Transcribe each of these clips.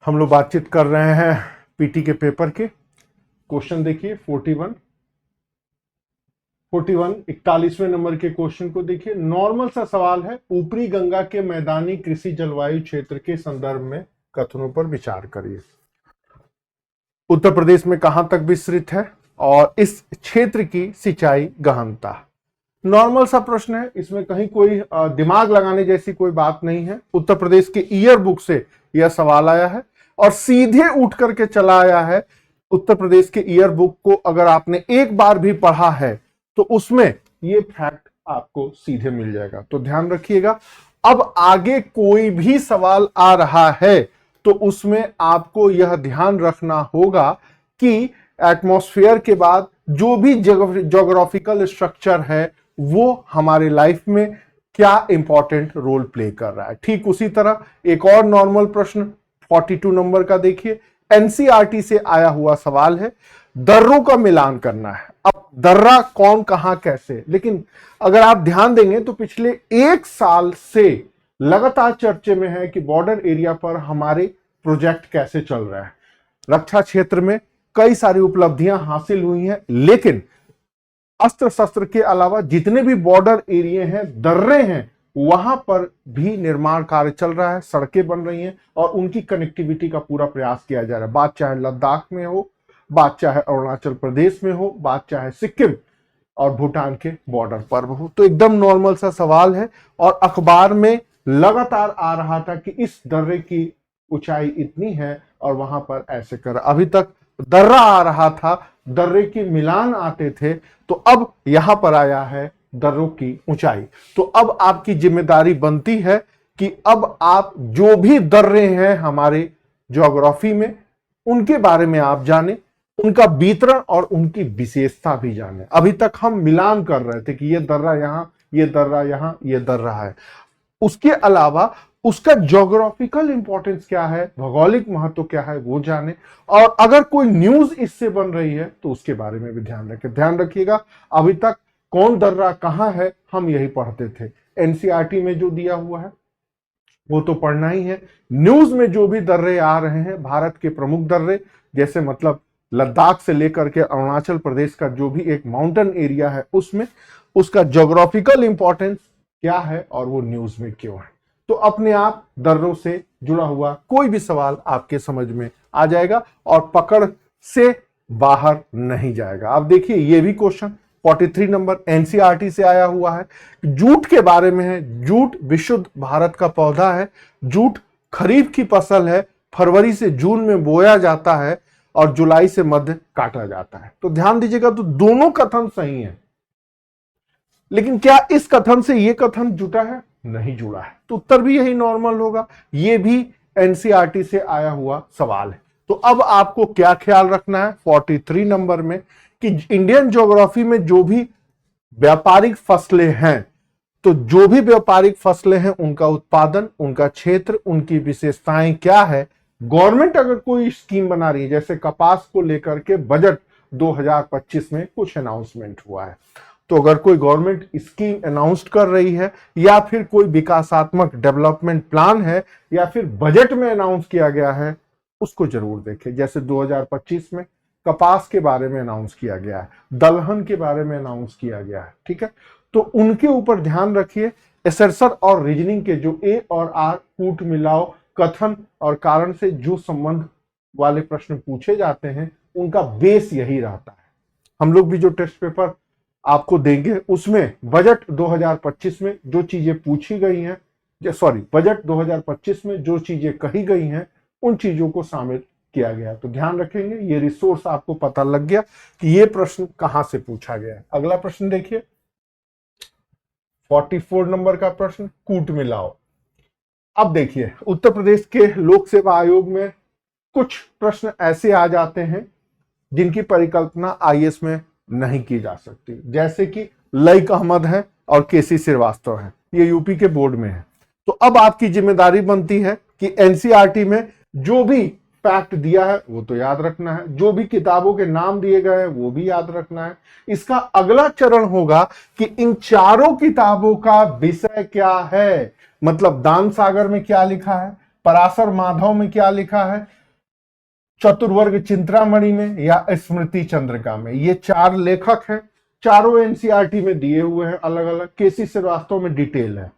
हम लोग बातचीत कर रहे हैं पीटी के पेपर के। क्वेश्चन देखिए 41 41 नंबर के क्वेश्चन को देखिए। नॉर्मल सा सवाल है, ऊपरी गंगा के मैदानी कृषि जलवायु क्षेत्र के संदर्भ में कथनों पर विचार करिए। उत्तर प्रदेश में कहां तक विस्तृत है और इस क्षेत्र की सिंचाई गहनता। नॉर्मल सा प्रश्न है, इसमें कहीं कोई दिमाग लगाने जैसी कोई बात नहीं है। उत्तर प्रदेश के ईयर बुक से यह सवाल आया है और सीधे उठ करके चला आया है। उत्तर प्रदेश के ईयर बुक को अगर आपने एक बार भी पढ़ा है तो उसमें यह फैक्ट आपको सीधे मिल जाएगा। तो ध्यान रखिएगा, अब आगे कोई भी सवाल आ रहा है तो उसमें आपको यह ध्यान रखना होगा कि एटमॉस्फेयर के बाद जो भी ज्योग्राफिकल स्ट्रक्चर है वो हमारे लाइफ में क्या इंपॉर्टेंट रोल प्ले कर रहा है। ठीक उसी तरह एक और नॉर्मल प्रश्न 42 नंबर का देखिए। एनसीईआरटी से आया हुआ सवाल है, दर्रों का मिलान करना है। अब दर्रा कौन कहां कैसे, लेकिन अगर आप ध्यान देंगे तो पिछले एक साल से लगातार चर्चे में है कि बॉर्डर एरिया पर हमारे प्रोजेक्ट कैसे चल रहा है। रक्षा क्षेत्र में कई सारी उपलब्धियां हासिल हुई हैं, लेकिन अस्त्र शस्त्र के अलावा जितने भी बॉर्डर एरिया हैं, दर्रे हैं, वहां पर भी निर्माण कार्य चल रहा है, सड़कें बन रही हैं और उनकी कनेक्टिविटी का पूरा प्रयास किया जा रहा है। बात चाहे लद्दाख में हो, बात चाहे अरुणाचल प्रदेश में हो, बात चाहे सिक्किम और भूटान के बॉर्डर पर हो। तो एकदम नॉर्मल सा सवाल है और अखबार में लगातार आ रहा था कि इस दर्रे की ऊंचाई इतनी है और वहां पर ऐसे कर। अभी तक दर्रा आ रहा था, दर्रे के मिलान आते थे, तो अब यहां पर आया है दर्रों की ऊंचाई। तो अब आपकी जिम्मेदारी बनती है कि अब आप जो भी दर्रे हैं हमारे ज्योग्राफी में, उनके बारे में आप जाने, उनका वितरण और उनकी विशेषता भी जाने। अभी तक हम मिलान कर रहे थे कि ये दर्रा यहां, ये दर्रा यहां, ये दर्रा है। उसके अलावा उसका ज्योग्राफिकल इंपॉर्टेंस क्या है, भौगोलिक महत्व क्या है, वो जाने। और अगर कोई न्यूज इससे बन रही है तो उसके बारे में भी ध्यान रखें। ध्यान रखिएगा, अभी तक कौन दर्रा कहां है हम यही पढ़ते थे। एनसीईआरटी में जो दिया हुआ है वो तो पढ़ना ही है। न्यूज में जो भी दर्रे आ रहे हैं, भारत के प्रमुख दर्रे, जैसे मतलब लद्दाख से लेकर के अरुणाचल प्रदेश का जो भी एक माउंटेन एरिया है, उसमें उसका ज्योग्राफिकल इंपॉर्टेंस क्या है और वो न्यूज में क्यों है। तो अपने आप दर्रों से जुड़ा हुआ कोई भी सवाल आपके समझ में आ जाएगा और पकड़ से बाहर नहीं जाएगा। अब देखिए ये भी क्वेश्चन 43 नंबर एनसीईआरटी से आया हुआ है, जूट के बारे में है। जूट विशुद्ध भारत का पौधा है। जूट खरीफ की फसल है, फरवरी से जून में बोया जाता है और जुलाई से मध्य काटा जाता है। तो ध्यान दीजिएगा, तो दोनों कथन सही हैं, लेकिन क्या इस कथन से यह कथन जुटा है? नहीं जुड़ा है। तो उत्तर भी यही नॉर्मल होगा। यह भी एनसीईआरटी से आया हुआ सवाल है। तो अब आपको क्या ख्याल रखना है 43 नंबर में कि इंडियन ज्योग्राफी में जो भी व्यापारिक फसलें हैं, तो जो भी व्यापारिक फसलें हैं उनका उत्पादन, उनका क्षेत्र, उनकी विशेषताएं क्या है। गवर्नमेंट अगर कोई स्कीम बना रही है, जैसे कपास को लेकर के बजट 2025 में कुछ अनाउंसमेंट हुआ है, तो अगर कोई गवर्नमेंट स्कीम अनाउंस कर रही है या फिर कोई विकासात्मक डेवलपमेंट प्लान है या फिर बजट में अनाउंस किया गया है, उसको जरूर देखें। जैसे 2025 में कपास के बारे में अनाउंस किया गया है, दलहन के बारे में अनाउंस किया गया है, ठीक है, तो उनके ऊपर ध्यान रखिए। एसर्शन और रीजनिंग के जो ए और आर, कूट मिलाओ, कथन और कारण से जो संबंध वाले प्रश्न पूछे जाते हैं, उनका बेस यही रहता है। हम लोग भी जो टेस्ट पेपर आपको देंगे उसमें बजट 2025 में जो चीजें पूछी गई हैं, बजट 2025 में जो चीजें कही गई हैं, उन चीजों को शामिल किया गया। तो ध्यान रखेंगे, ये रिसोर्स आपको पता लग गया कि ये प्रश्न कहां से पूछा गया है। अगला प्रश्न देखिए 44 नंबर का प्रश्न, कूट मिलाओ। अब देखिए उत्तर प्रदेश के लोक सेवा आयोग में कुछ प्रश्न ऐसे आ जाते हैं जिनकी परिकल्पना आईएएस में नहीं की जा सकती, जैसे कि लईक अहमद है और केसी श्रीवास्तव है, ये यूपी के बोर्ड में है। तो अब आपकी जिम्मेदारी बनती है कि एनसीईआरटी में जो भी फैक्ट दिया है वो तो याद रखना है, जो भी किताबों के नाम दिए गए हैं वो भी याद रखना है। इसका अगला चरण होगा कि इन चारों किताबों का विषय क्या है, मतलब दान सागर में क्या लिखा है, पराशर माधव में क्या लिखा है, चतुर्वर्ग चिंतामणि में या स्मृति चंद्रिका में। ये 4 लेखक हैं, चारों एनसीईआरटी में दिए हुए हैं अलग अलग। केसी श्रीवास्तव में डिटेल है।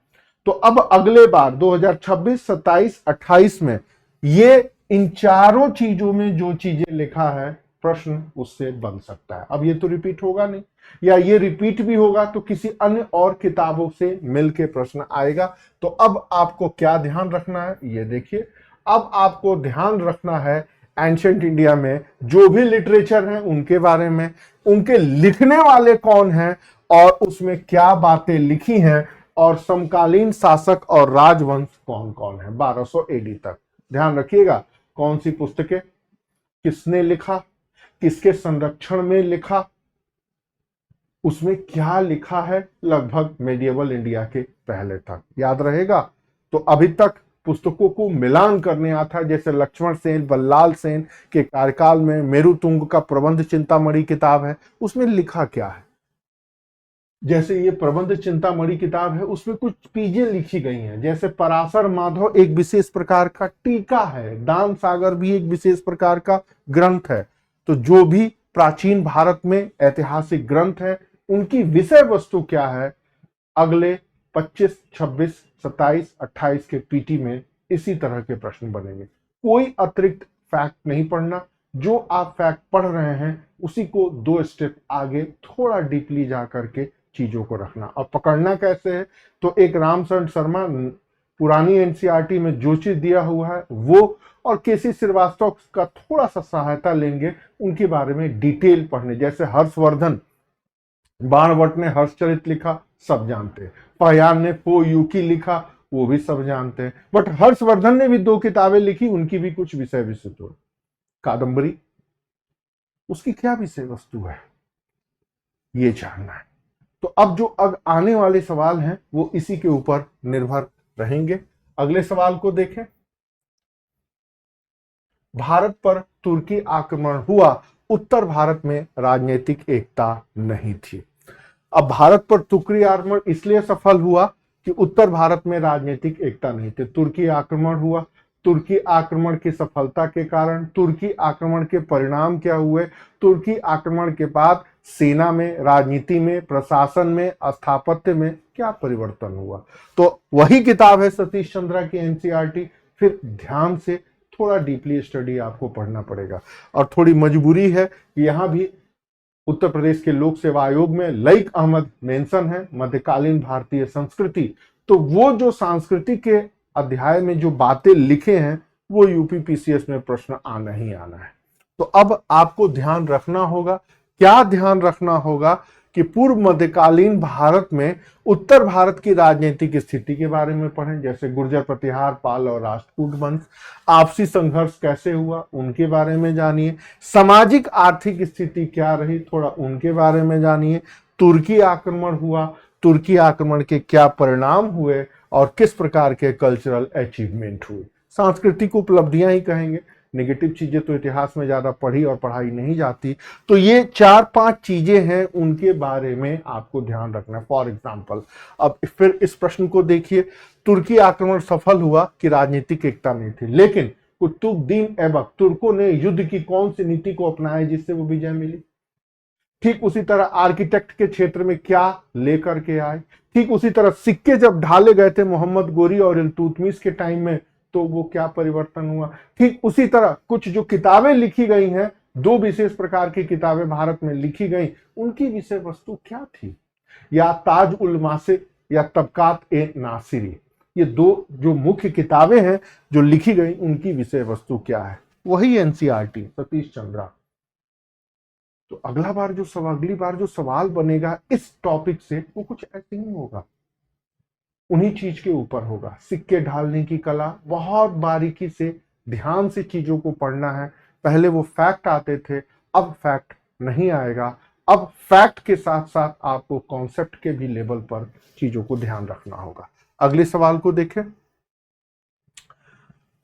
तो अब अगले बार 2026, 27, 28 में ये इन चारों चीजों में जो चीजें लिखा है प्रश्न उससे बन सकता है। अब ये तो रिपीट होगा नहीं, या ये रिपीट भी होगा तो किसी अन्य और किताबों से मिलके प्रश्न आएगा। तो अब आपको क्या ध्यान रखना है ये देखिए। अब आपको ध्यान रखना है एंशिएंट इंडिया में जो भी लिटरेचर है उनके बारे में, उनके लिखने वाले कौन हैं और उसमें क्या बातें लिखी हैं, और समकालीन शासक और राजवंश कौन कौन है 1200 एडी तक। ध्यान रखिएगा कौन सी पुस्तकें, किसने लिखा, किसके संरक्षण में लिखा, उसमें क्या लिखा है, लगभग मेडिएवल इंडिया के पहले तक याद रहेगा। तो अभी तक पुस्तकों को मिलान करने आता है, जैसे लक्ष्मण सेन, बल्लाल सेन के कार्यकाल में मेरुतुंग का प्रबंध चिंतामणि किताब है, उसमें लिखा क्या है। जैसे ये प्रबंध चिंतामणि किताब है, उसमें कुछ चीजें लिखी गई हैं, जैसे पराशर माधव एक विशेष प्रकार का टीका है, दान सागर भी एक विशेष प्रकार का ग्रंथ है। तो जो भी प्राचीन भारत में ऐतिहासिक ग्रंथ है उनकी विषय वस्तु क्या है, अगले 25, 26, 27, 28 के पीटी में इसी तरह के प्रश्न बनेंगे। कोई अतिरिक्त फैक्ट नहीं पढ़ना, जो आप फैक्ट पढ़ रहे हैं उसी को 2 स्टेप आगे थोड़ा डीपली जा करके चीजों को रखना। और पकड़ना कैसे है, तो एक रामचंद्र शर्मा पुरानी एनसीईआरटी में जो चीज दिया हुआ है वो, और केसी श्रीवास्तव का थोड़ा सा सहायता लेंगे उनके बारे में डिटेल पढ़ने। जैसे हर्षवर्धन बाणभट्ट ने हर्षचरित लिखा, सब जानते हैं। पयान ने फो यूकी लिखा, वो भी सब जानते हैं। बट हर्षवर्धन ने भी 2 किताबें लिखी, उनकी भी कुछ विषय विस्तृत हो। कादम्बरी, उसकी क्या विषय वस्तु है ये जानना है। तो अब जो आने वाले सवाल हैं वो इसी के ऊपर निर्भर रहेंगे। अगले सवाल को देखें। भारत पर तुर्की आक्रमण हुआ, उत्तर भारत में राजनीतिक एकता नहीं थी। अब भारत पर तुर्की आक्रमण इसलिए सफल हुआ कि उत्तर भारत में राजनीतिक एकता नहीं थी। तुर्की आक्रमण हुआ, तुर्की आक्रमण की सफलता के कारण तुर्की आक्रमण के परिणाम क्या हुए, तुर्की आक्रमण के बाद सेना में, राजनीति में, प्रशासन में, स्थापत्य में क्या परिवर्तन हुआ। तो वही किताब है सतीश चंद्रा की एनसीईआरटी। फिर ध्यान से थोड़ा डीपली स्टडी आपको पढ़ना पड़ेगा। और थोड़ी मजबूरी है कि यहां भी उत्तर प्रदेश के लोक सेवा आयोग में लईक अहमद मेंशन है, मध्यकालीन भारतीय संस्कृति। तो वो जो संस्कृति के अध्याय में जो बातें लिखे हैं वो यूपी पीसीएस में प्रश्न आना ही आना है। तो अब आपको ध्यान रखना होगा, क्या ध्यान रखना होगा कि पूर्व मध्यकालीन भारत में उत्तर भारत की राजनीतिक स्थिति के बारे में पढ़ें, जैसे गुर्जर प्रतिहार, पाल और राष्ट्रकूट वंश, आपसी संघर्ष कैसे हुआ उनके बारे में जानिए, सामाजिक आर्थिक स्थिति क्या रही थोड़ा उनके बारे में जानिए, तुर्की आक्रमण हुआ, तुर्की आक्रमण के क्या परिणाम हुए और किस प्रकार के कल्चरल अचीवमेंट हुए। सांस्कृतिक उपलब्धियां ही कहेंगे, नेगेटिव चीजें तो इतिहास में ज्यादा पढ़ी और पढ़ाई नहीं जाती। तो ये 4-5 चीजें हैं, उनके बारे में आपको ध्यान रखना है। फॉर एग्जाम्पल, अब फिर इस प्रश्न को देखिए, तुर्की आक्रमण सफल हुआ कि राजनीतिक एकता नहीं थी, लेकिन कुतुबुद्दीन ऐबक तुर्कों ने युद्ध की कौन सी नीति को अपनाया जिससे वो विजय मिली। ठीक उसी तरह आर्किटेक्ट के क्षेत्र में क्या लेकर के आए। ठीक उसी तरह सिक्के जब ढाले गए थे मोहम्मद गोरी और इल्तुतमिश के टाइम में, तो वो क्या परिवर्तन हुआ। ठीक उसी तरह कुछ जो किताबें लिखी गई हैं, 2 विशेष प्रकार की किताबें भारत में लिखी गई, उनकी विषय वस्तु क्या थी। या ताज उल मासिर या तबकात ए नासिरी, ये 2 जो मुख्य किताबें हैं जो लिखी गई, उनकी विषय वस्तु क्या है। वही एनसीईआरटी सतीश चंद्रा। तो अगली बार जो सवाल बनेगा इस टॉपिक से, वो कुछ ऐसे नहीं होगा, उन्हीं चीज के ऊपर होगा। सिक्के ढालने की कला, बहुत बारीकी से ध्यान से चीजों को पढ़ना है। पहले वो फैक्ट आते थे, अब फैक्ट नहीं आएगा। अब फैक्ट के साथ साथ आपको कॉन्सेप्ट के भी लेवल पर चीजों को ध्यान रखना होगा। अगले सवाल को देखें।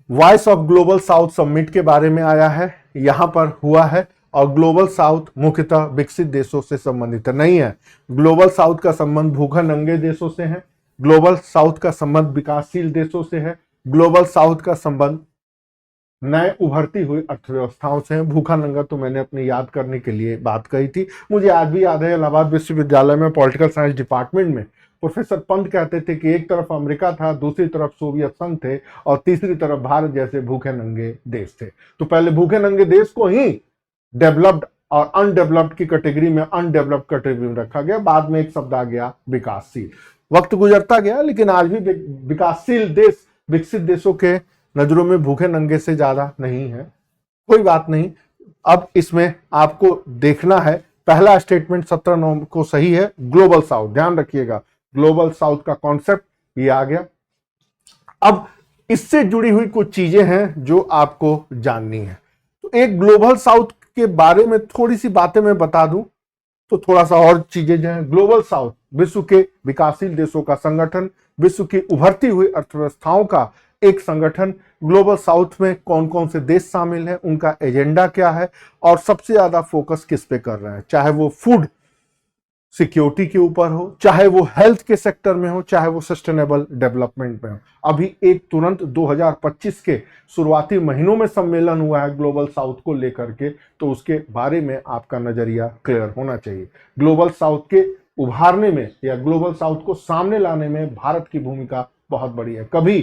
Voice of global south summit के बारे में आया है, यहां पर हुआ है। और ग्लोबल साउथ मुख्यतः विकसित देशों से संबंधित नहीं है। ग्लोबल साउथ का संबंध भूखंड नंगे देशों से है, ग्लोबल साउथ का संबंध विकासशील देशों से है। ग्लोबल साउथ का संबंध नए उभरती हुई अर्थव्यवस्थाओं से है। भूखा नंगा तो मैंने अपने याद करने के लिए बात कही थी। मुझे आज भी याद है, इलाहाबाद विश्वविद्यालय में पॉलिटिकल साइंस डिपार्टमेंट में प्रोफेसर पंत कहते थे कि एक तरफ अमेरिका था, दूसरी तरफ सोवियत संघ थे और तीसरी तरफ भारत जैसे भूखे नंगे देश थे। तो पहले भूखे नंगे देश को ही डेवलप्ड और अनडेवलप्ड की कैटेगरी में, अनडेवलप्ड कैटेगरी में रखा गया। बाद में एक शब्द आ गया विकासशील। वक्त गुजरता गया, लेकिन आज भी विकासशील देश विकसित देशों के नजरों में भूखे नंगे से ज्यादा नहीं है। कोई बात नहीं, अब इसमें आपको देखना है, पहला स्टेटमेंट 17 को सही है। ग्लोबल साउथ, ध्यान रखिएगा, ग्लोबल साउथ का कॉन्सेप्ट ये आ गया। अब इससे जुड़ी हुई कुछ चीजें हैं जो आपको जाननी है। तो एक ग्लोबल साउथ के बारे में थोड़ी सी बातें मैं बता दूं तो थोड़ा सा और चीजें जो हैं। ग्लोबल साउथ विश्व के विकासशील देशों का संगठन, विश्व की उभरती हुई अर्थव्यवस्थाओं का एक संगठन। ग्लोबल साउथ में कौन कौन से देश शामिल हैं, उनका एजेंडा क्या है और सबसे ज्यादा फोकस किस पे कर रहे हैं, चाहे वो फूड सिक्योरिटी के ऊपर हो, चाहे वो हेल्थ के सेक्टर में हो, चाहे वो सस्टेनेबल डेवलपमेंट में हो। अभी एक तुरंत 2025 के शुरुआती महीनों में सम्मेलन हुआ है ग्लोबल साउथ को लेकर के, तो उसके बारे में आपका नजरिया क्लियर होना चाहिए। ग्लोबल साउथ के उभारने में या ग्लोबल साउथ को सामने लाने में भारत की भूमिका बहुत बड़ी है। कभी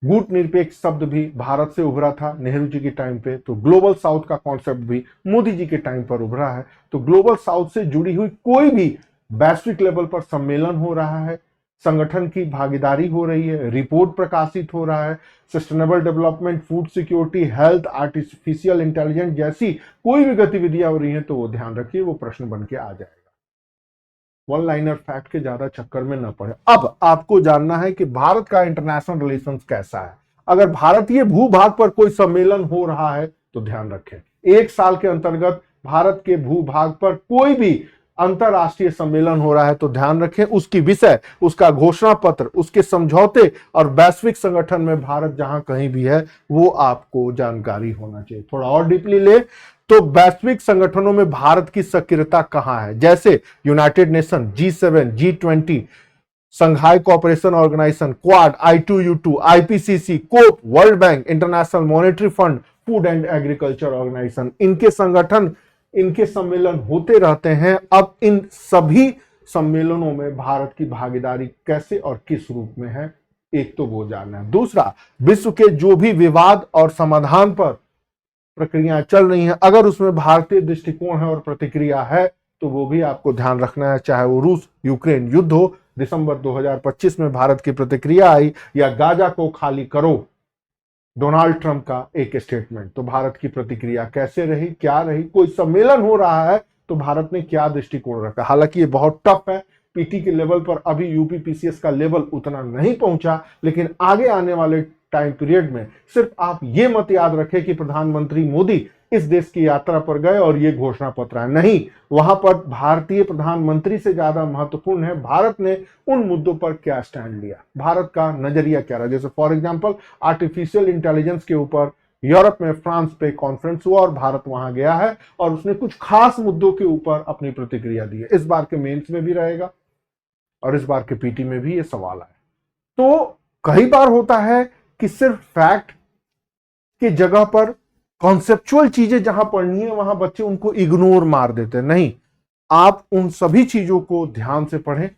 गुट निरपेक्ष शब्द भी भारत से उभरा था नेहरू जी के टाइम पे, तो ग्लोबल साउथ का कॉन्सेप्ट भी मोदी जी के टाइम पर उभरा है। तो ग्लोबल साउथ से जुड़ी हुई कोई भी वैश्विक लेवल पर सम्मेलन हो रहा है, संगठन की भागीदारी हो रही है, रिपोर्ट प्रकाशित हो रहा है, sustainable development, food security, health, artificial intelligence जैसी कोई भी गतिविधियां हो रही हैं, तो वो ध्यान रखिए, वो प्रश्न बन के आ जाएगा। वन लाइनर फैक्ट के ज्यादा चक्कर में न पड़े। अब आपको जानना है कि भारत का इंटरनेशनल रिलेशंस कैसा है। अगर भारतीय भूभाग पर कोई सम्मेलन हो रहा है तो ध्यान रखें, एक साल के अंतर्गत भारत के भूभाग पर कोई भी अंतरराष्ट्रीय सम्मेलन हो रहा है तो ध्यान रखें, उसकी विषय, उसका घोषणा पत्र, उसके समझौते और वैश्विक संगठन में भारत जहां कहीं भी है वो आपको जानकारी होना चाहिए। थोड़ा और डीपली ले तो वैश्विक संगठनों में भारत की सक्रियता कहां है, जैसे United Nation, G7, G20, Shanghai Cooperation Organization, Quad, I2U2, IPCC, COP, World Bank, International Monetary Fund, Food and Agriculture Organization, इनके संगठन, इनके सम्मेलन होते रहते हैं। अब इन सभी सम्मेलनों में भारत की भागीदारी कैसे और किस रूप में है, एक तो वो जानना है। दूसरा, विश्व के जो भी विवाद और समाधान पर प्रक्रिया चल रही हैं, अगर उसमें भारतीय दृष्टिकोण है और प्रतिक्रिया है तो वो भी आपको ध्यान रखना है। चाहे वो रूस यूक्रेन युद्ध हो, दिसंबर 2025 में भारत की प्रतिक्रिया आई, या गाजा को खाली करो, डोनाल्ड ट्रंप का एक स्टेटमेंट, तो भारत की प्रतिक्रिया कैसे रही, क्या रही। कोई सम्मेलन हो रहा है तो भारत ने क्या दृष्टिकोण रखा। हालांकि ये बहुत टफ है, पीटी के लेवल पर अभी यूपीपीसीएस का लेवल उतना नहीं पहुंचा, लेकिन आगे आने वाले टाइम पीरियड में सिर्फ आप ये मत याद रखें कि प्रधानमंत्री मोदी इस देश की यात्रा पर गए और ये घोषणा पत्र है, नहीं, वहां पर भारतीय प्रधानमंत्री से ज्यादा महत्वपूर्ण है भारत ने उन मुद्दों पर क्या स्टैंड लिया, भारत का नजरिया क्या रहा। जैसे फॉर एग्जांपल आर्टिफिशियल इंटेलिजेंस के ऊपर यूरोप में फ्रांस पे कॉन्फ्रेंस हुआ और भारत वहां गया है और उसने कुछ खास मुद्दों के ऊपर अपनी प्रतिक्रिया दी है। इस बार के मेंस में भी रहेगा और इस बार के पीटी में भी ये सवाल आया। तो कई बार होता है कि सिर्फ फैक्ट की जगह पर कॉन्सेप्चुअल चीजें जहां पढ़नी है वहां बच्चे उनको इग्नोर मार देते हैं। नहीं, आप उन सभी चीजों को ध्यान से पढ़ें,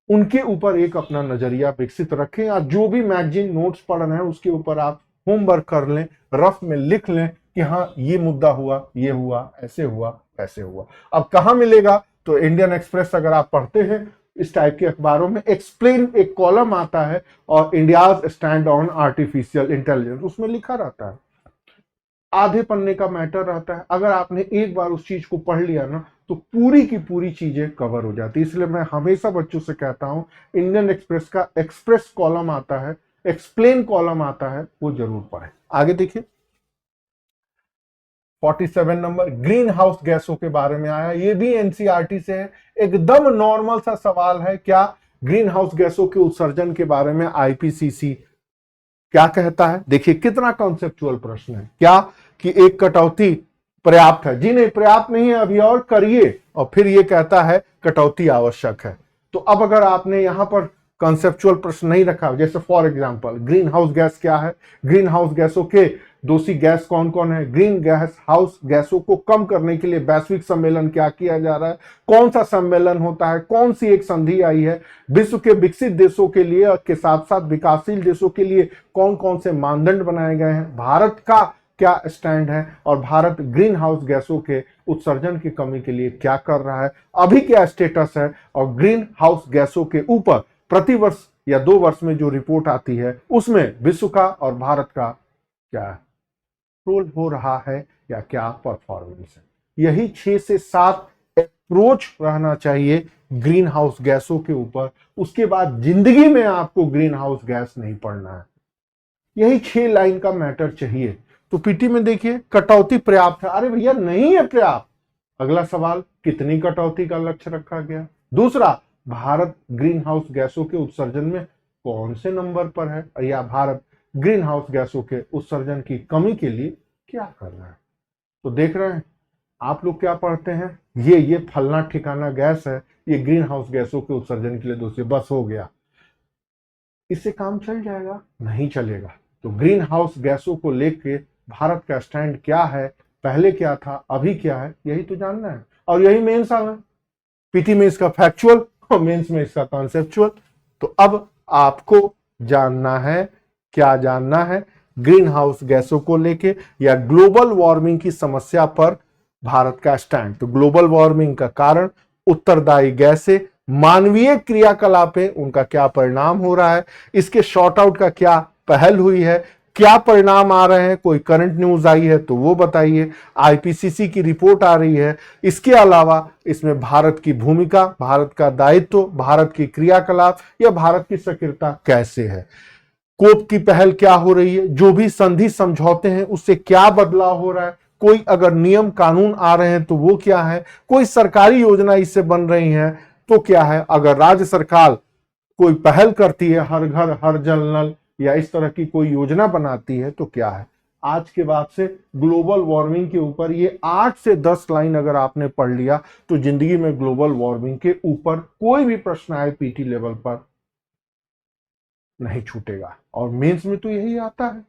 उनके ऊपर एक अपना नजरिया विकसित रखें, या जो भी मैगजीन नोट्स पढ़ रहे हैं उसके ऊपर आप होमवर्क कर लें, रफ में लिख लें कि हाँ ये मुद्दा हुआ, ये हुआ, ऐसे हुआ, ऐसे हुआ। अब कहां मिलेगा, तो इंडियन एक्सप्रेस अगर आप पढ़ते हैं इस टाइप के अखबारों में एक्सप्लेन एक कॉलम आता है और India's stand on artificial intelligence, उसमें लिखा रहता है, आधे पन्ने का मैटर रहता है। अगर आपने एक बार उस चीज को पढ़ लिया ना तो पूरी की पूरी चीजें कवर हो जाती है। इसलिए मैं हमेशा बच्चों से कहता हूं इंडियन एक्सप्रेस का एक्सप्रेस कॉलम आता है, एक्सप्लेन कॉलम आता है, वो जरूर पढ़ें। आगे देखिए 47 नंबर, ग्रीन हाउस गैसों के बारे में आया, ये भी एनसीईआरटी से है, एकदम नॉर्मल सा सवाल है। क्या ग्रीन हाउस गैसों के उत्सर्जन के बारे में आईपीसीसी क्या कहता है। देखिए कितना कॉन्सेप्चुअल प्रश्न है, क्या कि एक कटौती पर्याप्त है, जी नहीं पर्याप्त नहीं है, अभी और करिए, और फिर ये कहता है कटौती आवश्यक है। तो अब अगर आपने यहां पर कंसेप्चुअल प्रश्न नहीं रखा। जैसे for example green house gas क्या है, ग्रीन हाउस गैसों के दोषी गैस कौन कौन है, ग्रीन गैस हाउस गैसों को कम करने के लिए वैश्विक सम्मेलन क्या किया जा रहा है, कौन सा सम्मेलन होता है, कौन सी एक संधि आई है, विश्व के विकसित देशों के लिए और के साथ साथ विकासशील देशों के लिए कौन कौन से मानदंड बनाए गए हैं, भारत का क्या स्टैंड है और भारत ग्रीन हाउस गैसों के उत्सर्जन की कमी के लिए क्या कर रहा है, अभी क्या स्टेटस है, और ग्रीन हाउस गैसों के ऊपर प्रतिवर्ष या 2 वर्ष में जो रिपोर्ट आती है उसमें विश्व का और भारत का क्या रोल हो रहा है या क्या परफॉर्मेंस है। यही 6 से 7 अप्रोच रहना चाहिए ग्रीन हाउस गैसों के ऊपर। उसके बाद जिंदगी में आपको ग्रीन हाउस गैस नहीं पढ़ना है। यही 6 लाइन का मैटर चाहिए। तो पीटी में देखिए कटौती पर्याप्त है, अरे भैया नहीं है पर्याप्त। अगला सवाल कितनी कटौती का लक्ष्य रखा गया। दूसरा, भारत ग्रीन हाउस गैसों के उत्सर्जन में कौन से नंबर पर है, या भारत ग्रीन हाउस गैसों के उत्सर्जन की कमी के लिए क्या कर रहा है। तो देख रहे हैं आप लोग क्या पढ़ते हैं, ये फलना ठिकाना गैस है, ये ग्रीन हाउस गैसों के उत्सर्जन के लिए दोषी, बस हो गया, इससे काम चल जाएगा? नहीं चलेगा। तो ग्रीन हाउस गैसों को लेके भारत का स्टैंड क्या है, पहले क्या था, अभी क्या है, यही तो जानना है। और यही मेंस आना है। पीटी में इसका फैक्चुअल और मेंस में इसका कॉन्सेप्चुअल। तो अब आपको जानना है, क्या जानना है, ग्रीन हाउस गैसों को लेके या ग्लोबल वार्मिंग की समस्या पर भारत का स्टैंड। तो ग्लोबल वार्मिंग का कारण उत्तरदायी गैसें, मानवीय क्रियाकलापें, उनका क्या परिणाम हो रहा है, इसके शॉर्ट आउट का क्या पहल हुई है, क्या परिणाम आ रहे हैं, कोई करंट न्यूज आई है तो वो बताइए, आईपीसीसी की रिपोर्ट आ रही है, इसके अलावा इसमें भारत की भूमिका, भारत का दायित्व, भारत की क्रियाकलाप या भारत की सक्रियता कैसे है, कोप की पहल क्या हो रही है, जो भी संधि समझौते हैं उससे क्या बदलाव हो रहा है, कोई अगर नियम कानून आ रहे हैं तो वो क्या है, कोई सरकारी योजना इससे बन रही है तो क्या है, अगर राज्य सरकार कोई पहल करती है, हर घर हर जल नल या इस तरह की कोई योजना बनाती है तो क्या है। आज के बाद से ग्लोबल वार्मिंग के ऊपर ये 8 से 10 लाइन अगर आपने पढ़ लिया तो जिंदगी में ग्लोबल वार्मिंग के ऊपर कोई भी प्रश्न आए पीटी लेवल पर नहीं छूटेगा। और मेंस में तो यही आता है।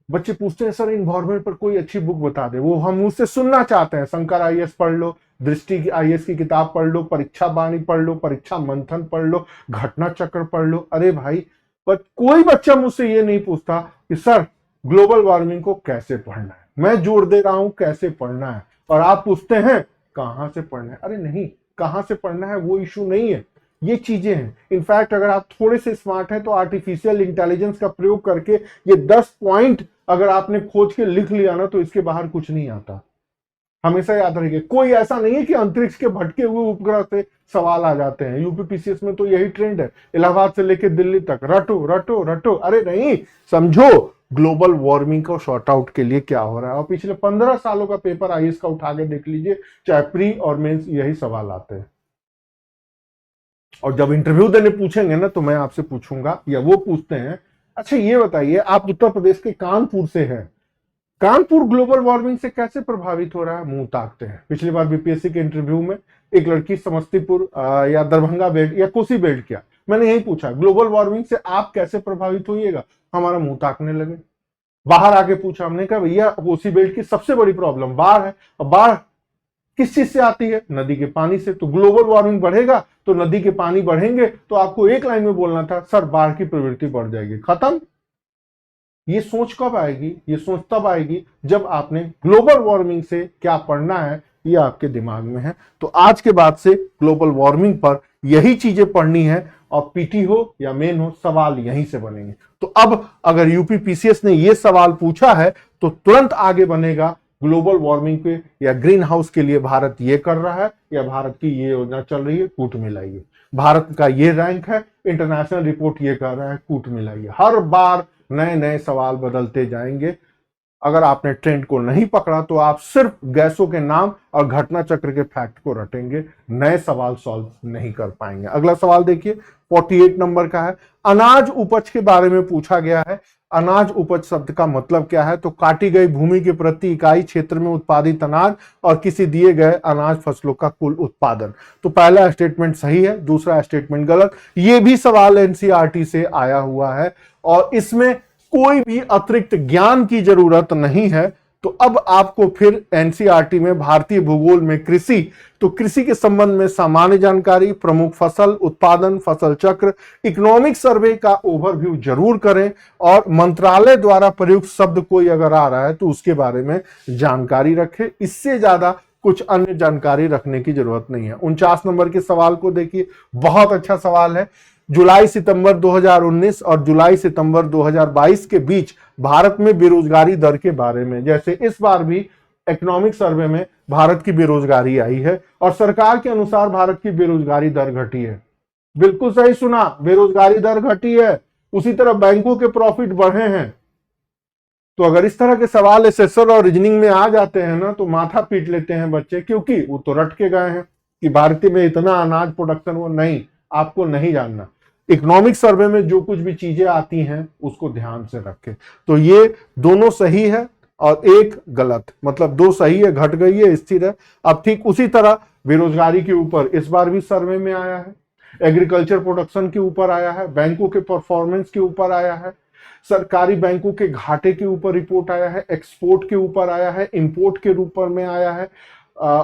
बच्चे पूछते हैं सर इन्वायरमेंट पर कोई अच्छी बुक बता दे, वो हम उससे सुनना चाहते हैं। शंकर आईएएस पढ़ लो, दृष्टि की आईएएस की किताब पढ़ लो, परीक्षा बाणी पढ़ लो, परीक्षा मंथन पढ़ लो, घटना चक्र पढ़ लो। अरे भाई, पर कोई बच्चा मुझसे ये नहीं पूछता कि सर ग्लोबल वार्मिंग को कैसे पढ़ना है। मैं जोर दे रहा हूं कैसे पढ़ना है, और आप पूछते हैं कहां से पढ़ना है। अरे नहीं, कहां से पढ़ना है वो इशू नहीं है, ये चीजें हैं। इनफैक्ट अगर आप थोड़े से स्मार्ट हैं तो आर्टिफिशियल इंटेलिजेंस का प्रयोग करके ये 10 पॉइंट अगर आपने खोज के लिख लिया ना तो इसके बाहर कुछ नहीं आता। हमेशा याद रखिए, कोई ऐसा नहीं है कि अंतरिक्ष के भटके हुए उपग्रह से सवाल आ जाते हैं। यूपीपीसीएस में तो यही ट्रेंड है, इलाहाबाद से लेकर दिल्ली तक रटो रटो रटो। अरे नहीं, समझो ग्लोबल वार्मिंग को शॉर्ट आउट के लिए क्या हो रहा है। और पिछले 15 सालों का पेपर आईएएस का उठा के देख लीजिए, चाहे प्री और मेंस, यही सवाल आते हैं। और जब इंटरव्यू देने पूछेंगे ना तो मैं आपसे पूछूंगा, या वो पूछते हैं, अच्छा ये बताइए आप उत्तर प्रदेश के कानपुर से हैं, कानपुर ग्लोबल वार्मिंग से कैसे प्रभावित हो रहा है? मुंह ताकते हैं। पिछली बार बीपीएससी के इंटरव्यू में एक लड़की समस्तीपुर या दरभंगा बेल्ट या कोसी बेल्ट किया, मैंने यही पूछा ग्लोबल वार्मिंग से आप कैसे प्रभावित होइएगा, हमारा मुंह ताकने लगे। बाहर आके पूछा, हमने कहा भैया कोसी बेल्ट की सबसे बड़ी प्रॉब्लम बाढ़ है, और बाढ़ किस चीज से आती है? नदी के पानी से। तो ग्लोबल वार्मिंग बढ़ेगा तो नदी के पानी बढ़ेंगे, तो आपको एक लाइन में बोलना था सर बाढ़ की प्रवृत्ति बढ़ जाएगी, खत्म। ये सोच कब आएगी? ये सोच तब आएगी जब आपने ग्लोबल वार्मिंग से क्या पढ़ना है ये आपके दिमाग में है। तो आज के बाद से ग्लोबल वार्मिंग पर यही चीजें पढ़नी है, और पीटी हो या मेन हो सवाल यहीं से बनेंगे। तो अब अगर यूपीपीसीएस ने ये सवाल पूछा है तो तुरंत आगे बनेगा ग्लोबल वार्मिंग पे या ग्रीन हाउस के लिए भारत ये कर रहा है, या भारत की ये योजना चल रही है, कूट मिलाइए। भारत का ये रैंक है, इंटरनेशनल रिपोर्ट ये कर रहा है, कूट मिलाइए। हर बार नए नए सवाल बदलते जाएंगे। अगर आपने ट्रेंड को नहीं पकड़ा तो आप सिर्फ गैसों के नाम और घटना चक्र के फैक्ट को रटेंगे, नए सवाल सॉल्व नहीं कर पाएंगे। अगला सवाल देखिए 48 नंबर का है, अनाज उपज के बारे में पूछा गया है। अनाज उपज शब्द का मतलब क्या है? तो काटी गई भूमि के प्रति इकाई क्षेत्र में उत्पादित अनाज और किसी दिए गए अनाज फसलों का कुल उत्पादन। तो पहला स्टेटमेंट सही है, दूसरा स्टेटमेंट गलत। ये भी सवाल एनसीईआरटी से आया हुआ है और इसमें कोई भी अतिरिक्त ज्ञान की जरूरत नहीं है। तो अब आपको फिर एनसीईआरटी में भारतीय भूगोल में कृषि, तो कृषि के संबंध में सामान्य जानकारी, प्रमुख फसल उत्पादन, फसल चक्र, इकोनॉमिक सर्वे का ओवरव्यू जरूर करें और मंत्रालय द्वारा प्रयुक्त शब्द कोई अगर आ रहा है तो उसके बारे में जानकारी रखें। इससे ज्यादा कुछ अन्य जानकारी रखने की जरूरत नहीं है। 49 नंबर के सवाल को देखिए, बहुत अच्छा सवाल है। जुलाई सितंबर 2019 और जुलाई सितंबर 2022 के बीच भारत में बेरोजगारी दर के बारे में, जैसे इस बार भी इकोनॉमिक सर्वे में भारत की बेरोजगारी आई है और सरकार के अनुसार भारत की बेरोजगारी दर घटी है। बिल्कुल सही सुना, बेरोजगारी दर घटी है। उसी तरह बैंकों के प्रॉफिट बढ़े हैं। तो अगर इस तरह के सवाल एसएसआर और रीजनिंग में आ जाते हैं ना तो माथा पीट लेते हैं बच्चे, क्योंकि वो तो रट के गए हैं कि भारत में इतना अनाज प्रोडक्शन, वो नहीं, आपको नहीं जानना। इकोनॉमिक सर्वे में जो कुछ भी चीजें आती हैं उसको ध्यान से रखें। तो ये दोनों सही है और एक गलत, मतलब दो सही है, घट गई है, स्थिर है। अब ठीक उसी तरह बेरोजगारी के ऊपर इस बार भी सर्वे में आया है, एग्रीकल्चर प्रोडक्शन के ऊपर आया है, बैंकों के परफॉर्मेंस के ऊपर आया है, सरकारी बैंकों के घाटे के ऊपर रिपोर्ट आया है, एक्सपोर्ट के ऊपर आया है, इंपोर्ट के रूप में आया है,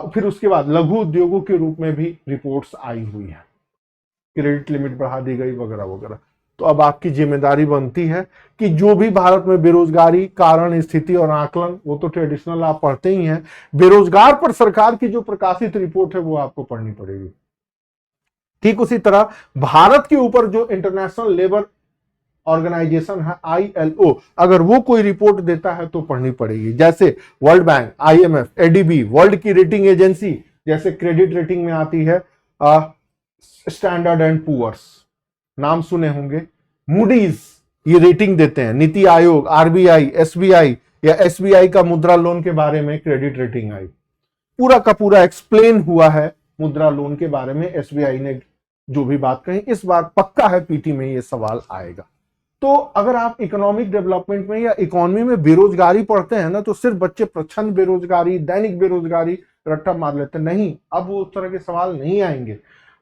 फिर उसके बाद लघु उद्योगों के रूप में भी रिपोर्ट्स आई हुई है, क्रेडिट लिमिट बढ़ा दी गई वगैरह वगैरह। तो अब आपकी जिम्मेदारी बनती है कि जो भी भारत में बेरोजगारी कारण, स्थिति और आकलन, वो तो ट्रेडिशनल आप पढ़ते ही हैं, बेरोजगार पर सरकार की जो प्रकाशित रिपोर्ट है वो आपको पढ़नी पड़ेगी। ठीक उसी तरह भारत के ऊपर जो इंटरनेशनल लेबर ऑर्गेनाइजेशन है ILO, अगर वो कोई रिपोर्ट देता है तो पढ़नी पड़ेगी। जैसे world bank, IMF, ADB, world की रेटिंग एजेंसी, जैसे क्रेडिट रेटिंग में आती है स्टैंडर्ड एंड पुअर्स, नाम सुने होंगे, मूडीज, ये रेटिंग देते हैं, नीति आयोग, RBI, SBI या SBI का मुद्रा लोन के बारे में क्रेडिट रेटिंग आई, पूरा का पूरा एक्सप्लेन हुआ है मुद्रा लोन के बारे में। SBI ने जो भी बात कही, इस बार पक्का है पीटी में ये सवाल आएगा। तो अगर आप इकोनॉमिक डेवलपमेंट में या इकोनॉमी में बेरोजगारी पढ़ते हैं ना, तो सिर्फ बच्चे प्रच्छन्न बेरोजगारी, दैनिक बेरोजगारी रट्टा मार लेते, नहीं, अब वो उस तरह के सवाल नहीं आएंगे।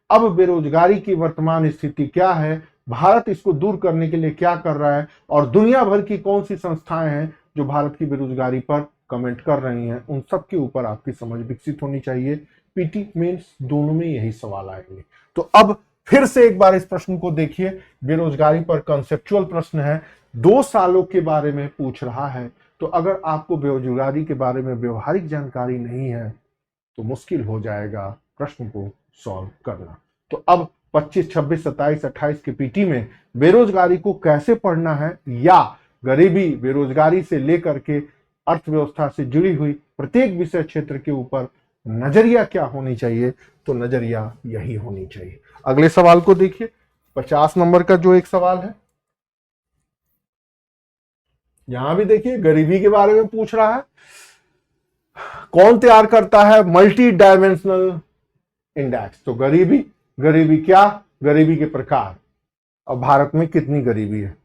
अब बेरोजगारी की वर्तमान स्थिति क्या है, भारत इसको दूर करने के लिए क्या कर रहा है और दुनिया भर की कौन सी संस्थाएं हैं जो भारत की बेरोजगारी पर कमेंट कर रही हैं, उन सब के ऊपर आपकी समझ विकसित होनी चाहिए। पीटी मेंस दोनों में यही सवाल आएंगे। तो अब फिर से एक बार इस प्रश्न को देखिए, बेरोजगारी पर कंसेप्चुअल प्रश्न है, 2 सालों के बारे में पूछ रहा है। तो अगर आपको बेरोजगारी के बारे में व्यवहारिक जानकारी नहीं है तो मुश्किल हो जाएगा प्रश्न को सॉल्व करना। तो अब 25, 26, 27, 28 के पीटी में बेरोजगारी को कैसे पढ़ना है, या गरीबी, बेरोजगारी से लेकर के अर्थव्यवस्था से जुड़ी हुई प्रत्येक विषय क्षेत्र के ऊपर नजरिया क्या होनी चाहिए, तो नजरिया यही होनी चाहिए। अगले सवाल को देखिए, 50 नंबर का जो एक सवाल है, यहां भी देखिए गरीबी के बारे में पूछ रहा है। कौन तैयार करता है मल्टी डायमेंशनल इंडेक्स? तो गरीबी, गरीबी क्या, गरीबी के प्रकार और भारत में कितनी गरीबी है।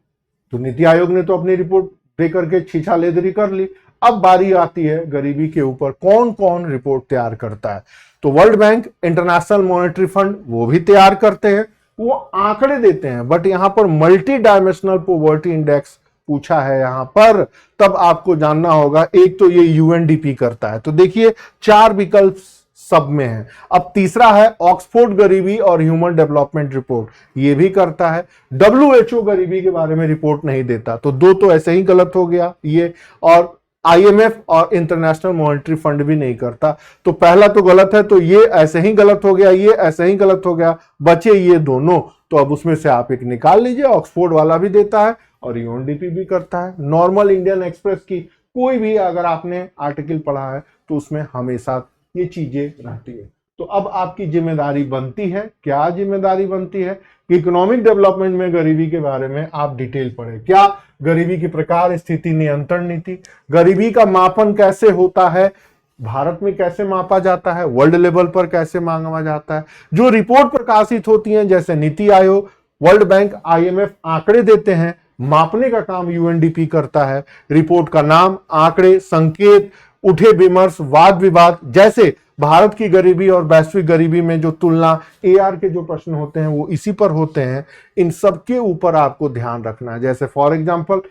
तो नीति आयोग ने तो अपनी रिपोर्ट देकर के छीछा लेदरी कर ली। अब बारी आती है गरीबी के ऊपर कौन कौन रिपोर्ट तैयार करता है। तो world Bank, International Monetary fund, वो भी तैयार करते हैं, वो आंकड़े देते हैं, बट यहां पर मल्टी डायमेंशनल पॉवर्टी इंडेक्स पूछा है यहां पर, तब आपको जानना होगा। एक तो ये UNDP करता है, तो देखिए 4 विकल्प सब में है। अब तीसरा है ऑक्सफोर्ड गरीबी और ह्यूमन डेवलपमेंट रिपोर्ट, ये भी करता है। WHO गरीबी के बारे में रिपोर्ट नहीं देता, तो 2 तो ऐसे ही गलत हो गया ये, और IMF और इंटरनेशनल मॉनेटरी फंड भी नहीं करता। तो पहला तो गलत है, तो ये ऐसे ही गलत हो गया, ये ऐसे ही गलत हो गया, बचे ये दोनों। तो अब उसमें से आप एक निकाल लीजिए, ऑक्सफोर्ड वाला भी देता है और UNDP भी करता है। नॉर्मल इंडियन एक्सप्रेस की कोई भी अगर आपने आर्टिकल पढ़ा है तो उसमें हमेशा ये चीजें रहती है। तो अब आपकी जिम्मेदारी बनती है, क्या जिम्मेदारी बनती है कि इकोनॉमिक डेवलपमेंट में गरीबी के बारे में आप डिटेल पढ़े। क्या गरीबी की प्रकार, स्थिति, नियंत्रण नीति। गरीबी का मापन कैसे होता है, भारत में कैसे मापा जाता है, वर्ल्ड लेवल पर कैसे मांगा जाता है। जो रिपोर्ट प्रकाशित होती हैं जैसे NITI Aayog, world bank, IMF आंकड़े देते हैं, मापने का काम यूएनडीपी करता है। रिपोर्ट का नाम, आंकड़े, संकेत, उठे विमर्श, वाद विवाद, जैसे भारत की गरीबी और वैश्विक गरीबी में जो तुलना, एआर के जो प्रश्न होते हैं वो इसी पर होते हैं। इन सब के ऊपर आपको ध्यान रखना है। जैसे फॉर एग्जांपल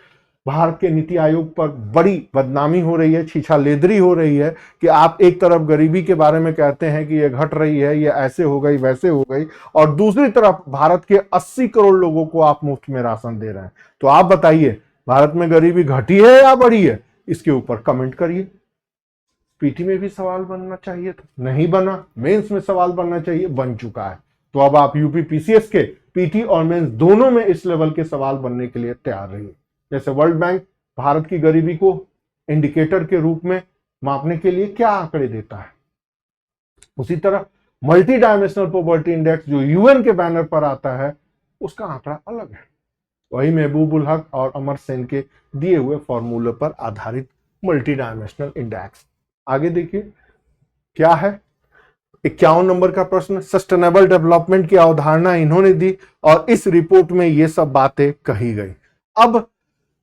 भारत के नीति आयोग पर बड़ी बदनामी हो रही है, छीछालेदरी हो रही है कि आप एक तरफ गरीबी के बारे में कहते हैं कि ये घट रही है, ये ऐसे हो गई, वैसे हो गई, और दूसरी तरफ भारत के 80 करोड़ लोगों को आप मुफ्त में राशन दे रहे हैं। तो आप बताइए, भारत में गरीबी घटी है या बढ़ी है? इसके ऊपर कमेंट करिए। पीटी में भी सवाल बनना चाहिए था, नहीं बना। मेंस में सवाल बनना चाहिए, बन चुका है। तो अब आप यूपी पीसीएस के पीटी और मेंस दोनों में इस लेवल के सवाल बनने के लिए तैयार रहिए। जैसे वर्ल्ड बैंक भारत की गरीबी को इंडिकेटर के रूप में मापने के लिए क्या आंकड़े देता है, उसी तरह मल्टी डायमेंशनल पॉवर्टी इंडेक्स जो यूएन के बैनर पर आता है, उसका आंकड़ा अलग है। वही महबूबुल हक और अमर सेन के दिए हुए फॉर्मूले पर आधारित मल्टी डायमेंशनल इंडेक्स। आगे देखिए क्या है, 51 नंबर का प्रश्न। सस्टेनेबल डेवलपमेंट की अवधारणा इन्होंने दी और इस रिपोर्ट में ये सब बातें कही गई। अब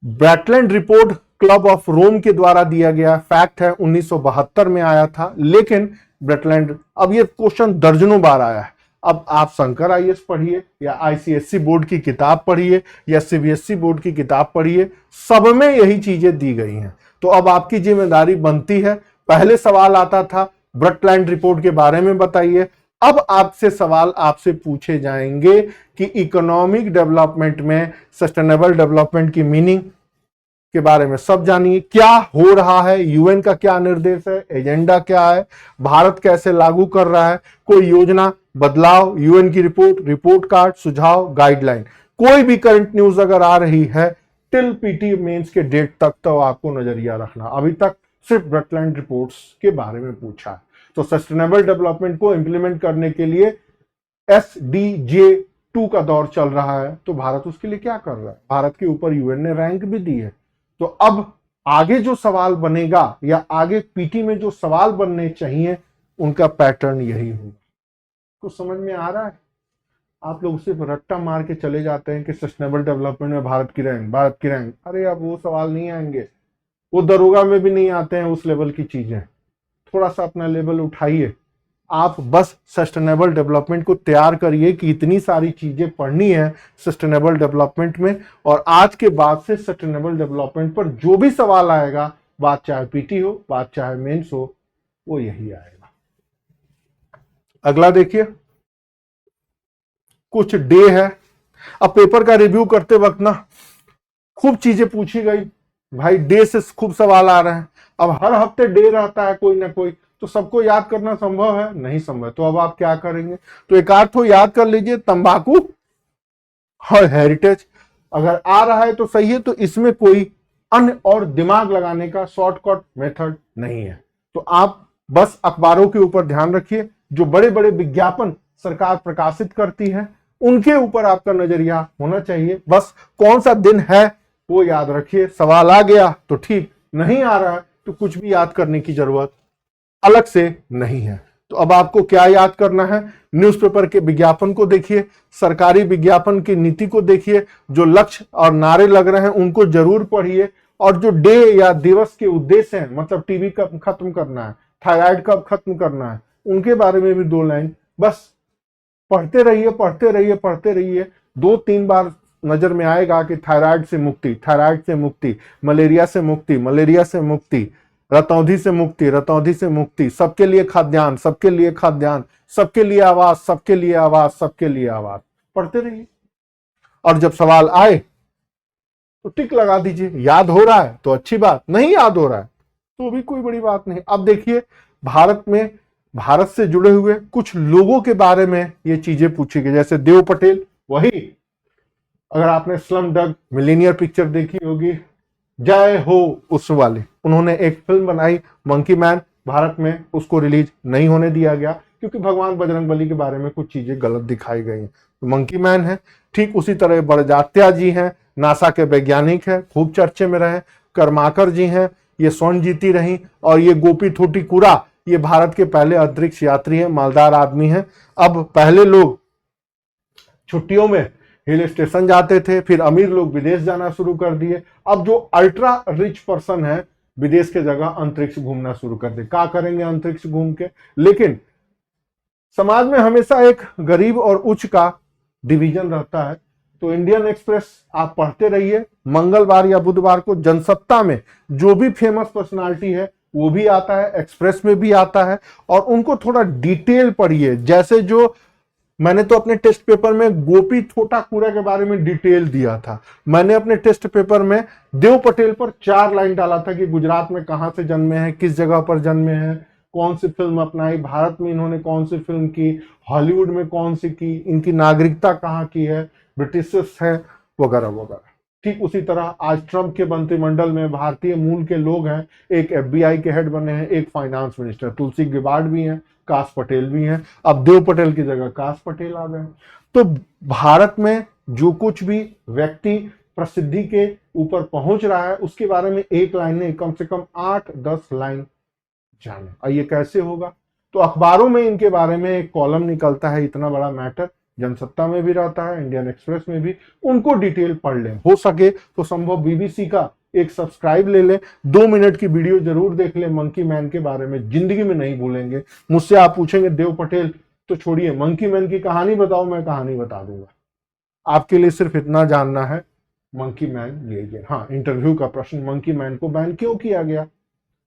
ब्रैटलैंड रिपोर्ट क्लब ऑफ रोम के द्वारा दिया गया फैक्ट है, 1972 में आया था, लेकिन ब्रैटलैंड, अब ये क्वेश्चन दर्जनों बार आया है। अब आप शंकर आईएएस पढ़िए या आईसीएससी बोर्ड की किताब पढ़िए या सीबीएसई बोर्ड की किताब पढ़िए, सब में यही चीजें दी गई हैं। तो अब आपकी जिम्मेदारी बनती है, पहले सवाल आता था ब्रैटलैंड रिपोर्ट के बारे में बताइए, अब आपसे सवाल आपसे पूछे जाएंगे कि इकोनॉमिक डेवलपमेंट में सस्टेनेबल डेवलपमेंट की मीनिंग के बारे में सब जानिए। क्या हो रहा है, यूएन का क्या निर्देश है, एजेंडा क्या है, भारत कैसे लागू कर रहा है, कोई योजना, बदलाव, यूएन की रिपोर्ट, रिपोर्ट कार्ड, सुझाव, गाइडलाइन। कोई भी करंट न्यूज अगर आ रही है टिल पीटी मेंस के डेट तक तो आपको नजरिया रखना। अभी तक सिर्फ ब्रैटलैंड रिपोर्ट्स के बारे में पूछा है। तो सस्टेनेबल डेवलपमेंट को इंप्लीमेंट करने के लिए SDG 2 का दौर चल रहा है, तो भारत उसके लिए क्या कर रहा है? भारत के ऊपर यूएन ने रैंक भी दी है। तो अब आगे जो सवाल बनेगा या आगे पीटी में जो सवाल बनने चाहिए, उनका पैटर्न यही होगा। कुछ समझ में आ रहा है? आप लोग सिर्फ रट्टा मार के चले जाते हैं कि सस्टेनेबल डेवलपमेंट में भारत की रैंक, भारत की रैंक। अरे अब वो सवाल नहीं आएंगे, वो दरोगा में भी नहीं आते हैं उस लेवल की चीजें। थोड़ा सा अपना लेवल उठाइए। आप बस सस्टेनेबल डेवलपमेंट को तैयार करिए कि इतनी सारी चीजें पढ़नी है सस्टेनेबल डेवलपमेंट में, और आज के बाद से सस्टेनेबल डेवलपमेंट पर जो भी सवाल आएगा, बात चाहे पीटी हो, बात चाहे मेंस हो, वो यही आएगा। अगला देखिए, कुछ डे है। अब पेपर का रिव्यू करते वक्त ना खूब चीजें पूछी गई भाई, डे से खूब सवाल आ रहे हैं। अब हर हफ्ते डे रहता है कोई ना कोई, तो सबको याद करना संभव है? नहीं संभव। तो अब आप क्या करेंगे? तो एक आध तो याद कर लीजिए, तंबाकू और हेरिटेज। अगर आ रहा है तो सही है, तो इसमें कोई अन्य और दिमाग लगाने का शॉर्टकट मेथड नहीं है। तो आप बस अखबारों के ऊपर ध्यान रखिए, जो बड़े बड़े विज्ञापन सरकार प्रकाशित करती है उनके ऊपर आपका नजरिया होना चाहिए। बस कौन सा दिन है वो याद रखिए। सवाल आ गया तो ठीक, नहीं आ रहा है तो कुछ भी याद करने की जरूरत अलग से नहीं है। तो अब आपको क्या याद करना है? न्यूज़पेपर के विज्ञापन को देखिए, सरकारी विज्ञापन की नीति को देखिए, जो लक्ष्य और नारे लग रहे हैं उनको जरूर पढ़िए, और जो डे या दिवस के उद्देश्य हैं, मतलब टीबी कब खत्म करना है, थायराइड कब खत्म करना है, उनके बारे में भी 2 लाइन बस पढ़ते रहिए, पढ़ते रहिए, पढ़ते रहिए। 2-3 बार नजर में आएगा कि थायराइड से मुक्ति, थायराइड से मुक्ति, मलेरिया से मुक्ति, मलेरिया से मुक्ति, रतौंधी से मुक्ति, रतौंधी से मुक्ति, सबके लिए खाद्यान्न, सबके लिए खाद्यान्न, सबके लिए आवाज, सबके लिए आवाज, सबके लिए आवाज। पढ़ते रहिए, और जब सवाल आए तो टिक लगा दीजिए। याद हो रहा है तो अच्छी बात, नहीं याद हो रहा है तो भी कोई बड़ी बात नहीं। अब देखिए, भारत में, भारत से जुड़े हुए कुछ लोगों के बारे में ये चीजें पूछी गई। जैसे देव पटेल, वही अगर आपने स्लम डग मिलीनियर पिक्चर देखी होगी, जय हो उस वाले, उन्होंने एक फिल्म बनाई मंकी मैन, भारत में उसको रिलीज नहीं होने दिया गया क्योंकि भगवान बजरंगबली के बारे में कुछ चीजें गलत दिखाई गई। तो मंकी मैन है। ठीक उसी तरह बड़जात्या जी हैं, नासा के वैज्ञानिक है, खूब चर्चे में रहे। कर्माकर जी हैं, ये स्वर्ण जीती रही। और ये गोपी थोटीकुरा, ये भारत के पहले अंतरिक्ष यात्री हैं, मालदार आदमी हैं। अब पहले लोग छुट्टियों में हिल स्टेशन जाते थे, फिर अमीर लोग विदेश जाना शुरू कर दिए। अब जो अल्ट्रा रिच पर्सन है विदेश के जगह अंतरिक्ष घूमना शुरू कर दे। क्या करेंगे अंतरिक्ष घूम के? लेकिन समाज में हमेशा एक गरीब और उच्च का डिवीजन रहता है। तो इंडियन एक्सप्रेस आप पढ़ते रहिए, मंगलवार या बुधवार को जनसत्ता में जो भी फेमस पर्सनालिटी है वो भी आता है, एक्सप्रेस में भी आता है, और उनको थोड़ा डिटेल पढ़िए। जैसे जो मैंने तो अपने टेस्ट पेपर में गोपी थोटाकुरा के बारे में डिटेल दिया था। मैंने अपने टेस्ट पेपर में देव पटेल पर 4 लाइन डाला था कि गुजरात में कहां से जन्मे हैं, किस जगह पर जन्मे हैं, कौन सी फिल्म अपनाई, भारत में इन्होंने कौन सी फिल्म की, हॉलीवुड में कौन सी की, इनकी नागरिकता कहाँ की है, ब्रिटिश है, वगैरह वगैरह। ठीक उसी तरह आज ट्रंप के मंत्रिमंडल में भारतीय मूल के लोग हैं। एक FBI के हेड बने हैं, एक फाइनेंस मिनिस्टर, तुलसी गेबार्ड भी हैं, काश पटेल भी हैं। अब देव पटेल की जगह काश पटेल आ गए। तो भारत में जो कुछ भी व्यक्ति प्रसिद्धि के ऊपर पहुंच रहा है उसके बारे में एक लाइन नहीं, कम से कम 8-10 लाइन जाने। और ये कैसे होगा? तो अखबारों में इनके बारे में एक कॉलम निकलता है, इतना बड़ा मैटर जनसत्ता में भी रहता है, इंडियन एक्सप्रेस में भी। उनको डिटेल पढ़ लें, हो सके तो संभव BBC का एक सब्सक्राइब ले लें, 2 मिनट की वीडियो जरूर देख लें मंकी मैन के बारे में, जिंदगी में नहीं भूलेंगे। मुझसे आप पूछेंगे देव पटेल तो छोड़िए, मंकी मैन की कहानी बताओ, मैं कहानी बता दूंगा। आपके लिए सिर्फ इतना जानना है, मंकी मैन ये। हाँ, इंटरव्यू का प्रश्न, मंकी मैन को बैन क्यों किया गया?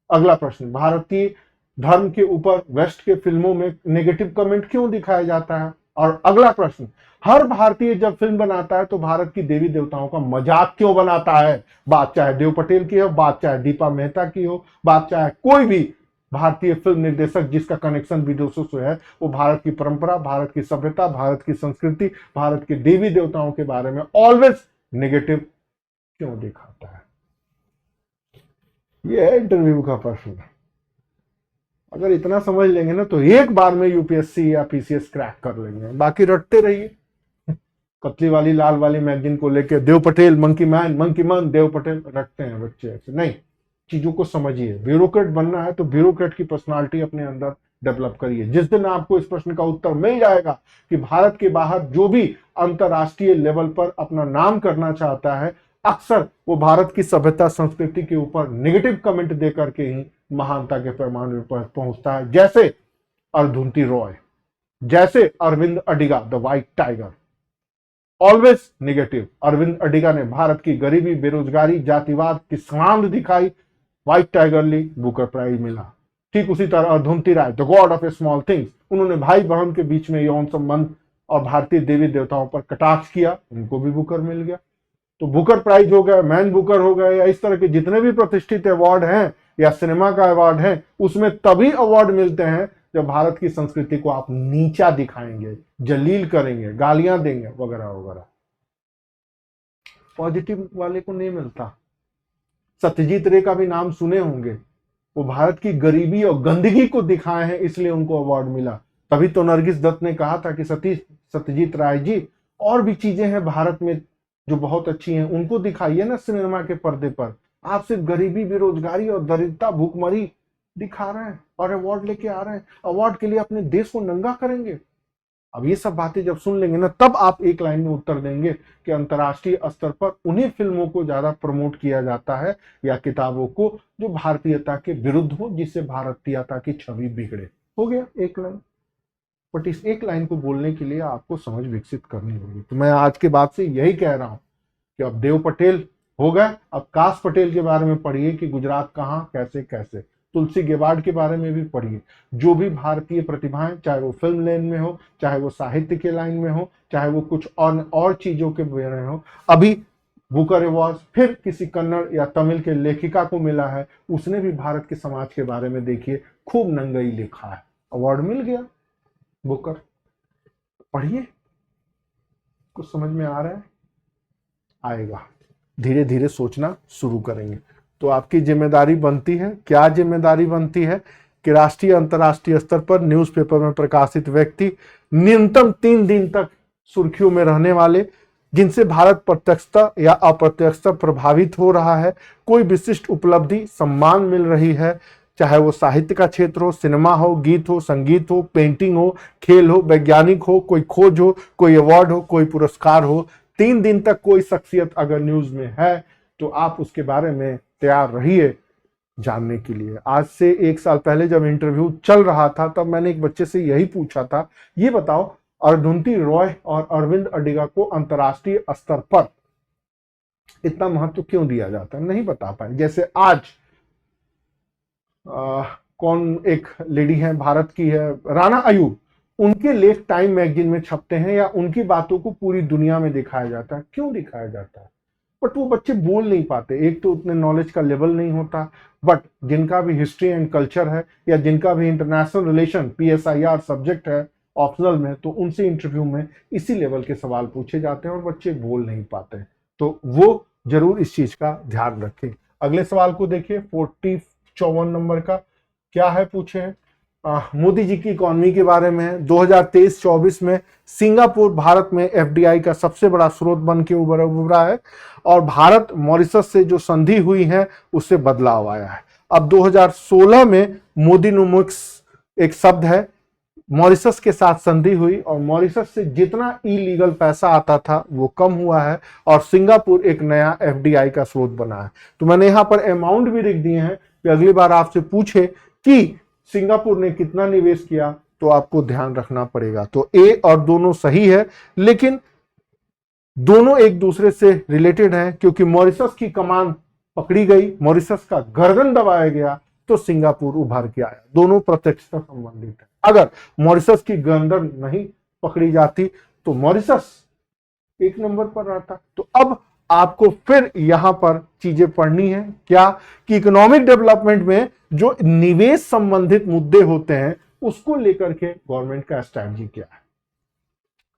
अगला प्रश्न, भारतीय धर्म के ऊपर वेस्ट के फिल्मों में नेगेटिव कमेंट क्यों दिखाया जाता है? और अगला प्रश्न, हर भारतीय जब फिल्म बनाता है तो भारत की देवी देवताओं का मजाक क्यों बनाता है? बात चाहे देव पटेल की हो, बात चाहे दीपा मेहता की हो, बात चाहे कोई भी भारतीय फिल्म निर्देशक जिसका कनेक्शन विदेशों से है, वो भारत की परंपरा, भारत की सभ्यता, भारत की संस्कृति, भारत के देवी देवताओं के बारे में ऑलवेज नेगेटिव क्यों दिखाता है? ये है इंटरव्यू का प्रश्न। अगर इतना समझ लेंगे ना तो एक बार में UPSC या PCS क्रैक कर लेंगे। बाकी रटते रहिए पतली वाली लाल वाली मैगजीन को लेके, देव पटेल मंकी मैन देव पटेल, रखते हैं बच्चे ऐसे नहीं। चीजों को समझिए। ब्यूरोक्रेट बनना है तो ब्यूरोक्रेट की पर्सनालिटी अपने अंदर डेवलप करिए। जिस दिन आपको इस प्रश्न का उत्तर मिल जाएगा कि भारत के बाहर जो भी अंतरराष्ट्रीय लेवल पर अपना नाम करना चाहता है, अक्सर वो भारत की सभ्यता संस्कृति के ऊपर नेगेटिव कमेंट दे करके ही महानता के पैमाने पर पहुंचता है। जैसे अरुंधति रॉय, जैसे Arvind Adiga the white tiger, always negative. Arvind Adiga ने भारत की गरीबी, बेरोजगारी, जातिवाद की सांड दिखाई, व्हाइट टाइगर ली, बुकर प्राइज मिला। ठीक उसी तरह Arundhati Rai the god of a small things, उन्होंने भाई बहन के बीच में यौन संबंध और भारतीय देवी देवताओं पर कटाक्ष किया, उनको भी बुकर मिल गया। तो बुकर प्राइज हो गया, मैन बुकर हो गए, या इस तरह के जितने भी प्रतिष्ठित अवार्ड हैं या सिनेमा का अवार्ड है, उसमें तभी अवार्ड मिलते हैं जब भारत की संस्कृति को आप नीचा दिखाएंगे, जलील करेंगे, गालियां देंगे, वगैरह वगैरह। पॉजिटिव वाले को नहीं मिलता। सत्यजीत रे का भी नाम सुने होंगे, वो भारत की गरीबी और गंदगी को दिखाए हैं, इसलिए उनको अवार्ड मिला। तभी तो नरगिस दत्त ने कहा था कि सत्यजीत राय जी, और भी चीजें हैं भारत में जो बहुत अच्छी हैं, उनको दिखाइए ना सिनेमा के पर्दे पर। आप सिर्फ गरीबी, बेरोजगारी और दरिद्रता, भूखमरी दिखा रहे हैं और अवार्ड लेके आ रहे हैं। अवार्ड के लिए अपने देश को नंगा करेंगे। अब ये सब बातें जब सुन लेंगे ना, तब आप एक लाइन में उत्तर देंगे कि अंतर्राष्ट्रीय स्तर पर उन्हीं फिल्मों को ज्यादा प्रमोट किया जाता है या किताबों को जो भारतीयता के विरुद्ध हो, जिससे भारतीयता की छवि बिगड़े। हो गया एक लाइन। बट इस एक लाइन को बोलने के लिए आपको समझ विकसित करनी होगी। तो मैं आज के बाद से यही कह रहा हूं कि अब देव पटेल हो गए, अब काश पटेल के बारे में पढ़िए कि गुजरात कहां, कैसे कैसे। तुलसी गेबार्ड के बारे में भी पढ़िए। जो भी भारतीय प्रतिभाएं, चाहे वो फिल्म लाइन में हो, चाहे वो साहित्य के लाइन में हो, चाहे वो कुछ और चीजों के में हो। अभी बुकर अवार्ड फिर किसी कन्नड़ या तमिल के लेखिका को मिला है, उसने भी भारत के समाज के बारे में देखिए खूब नंगई लिखा है, अवार्ड मिल गया बुकर। पढ़िए, कुछ समझ में आ रहा है, आएगा। धीरे धीरे सोचना शुरू करेंगे तो आपकी जिम्मेदारी बनती है। क्या जिम्मेदारी बनती है कि राष्ट्रीय अंतर्राष्ट्रीय स्तर पर न्यूज़पेपर में प्रकाशित व्यक्ति न्यूनतम 3 दिन तक सुर्खियों में रहने वाले जिनसे भारत प्रत्यक्षता या अप्रत्यक्षता प्रभावित हो रहा है, कोई विशिष्ट उपलब्धि सम्मान मिल रही है, चाहे वो साहित्य का क्षेत्र हो, सिनेमा हो, गीत हो, संगीत हो, पेंटिंग हो, खेल हो, वैज्ञानिक हो, कोई खोज हो, कोई अवार्ड हो, कोई पुरस्कार हो, 3 दिन तक कोई शख्सियत अगर न्यूज में है तो आप उसके बारे में तैयार रहिए जानने के लिए। आज से 1 साल पहले जब इंटरव्यू चल रहा था तब मैंने एक बच्चे से यही पूछा था, ये बताओ अरुंधति रॉय और अरविंद अडिगा को अंतर्राष्ट्रीय स्तर पर इतना महत्व क्यों दिया जाता है, नहीं बता पाए। जैसे आज कौन एक लेडी है, भारत की है, राना अयूब, उनके लेख टाइम मैगजीन में छपते हैं या उनकी बातों को पूरी दुनिया में दिखाया जाता है। क्यों दिखाया जाता है? बट वो बच्चे बोल नहीं पाते, एक तो उतने नॉलेज का लेवल नहीं होता, बट जिनका भी हिस्ट्री एंड कल्चर है या जिनका भी इंटरनेशनल रिलेशन PSIR सब्जेक्ट है ऑप्शनल में, तो उनसे इंटरव्यू में इसी लेवल के सवाल पूछे जाते हैं और बच्चे बोल नहीं पाते। तो वो जरूर इस चीज का ध्यान रखें। अगले सवाल को देखिए, 54 नंबर का क्या है, पूछे मोदी जी की इकोनॉमी के बारे में। 2023-24 में सिंगापुर भारत में FDI का सबसे बड़ा स्रोत बन के उभरा है और भारत मॉरिशस से जो संधि हुई है उससे बदलाव आया है। अब 2016 में मोदीनोमिक्स एक शब्द है, मॉरिशस के साथ संधि हुई और मॉरिशस से जितना इलीगल पैसा आता था वो कम हुआ है और सिंगापुर एक नया FDI का स्रोत बना है। तो मैंने यहाँ पर अमाउंट भी लिख दिए हैं कि अगली बार आपसे पूछे कि सिंगापुर ने कितना निवेश किया तो आपको ध्यान रखना पड़ेगा। तो ए और दोनों सही है, लेकिन दोनों एक दूसरे से रिलेटेड हैं, क्योंकि मॉरिशस की कमान पकड़ी गई, मॉरिशस का गर्दन दबाया गया तो सिंगापुर उभर के आया। दोनों प्रत्यक्षता संबंधित है। अगर मॉरिशस की गर्दन नहीं पकड़ी जाती तो मॉरिशस 1 नंबर पर रहता। तो अब आपको फिर यहां पर चीजें पढ़नी है क्या, कि इकोनॉमिक डेवलपमेंट में जो निवेश संबंधित मुद्दे होते हैं उसको लेकर के गवर्नमेंट का स्ट्रैटेजी क्या है,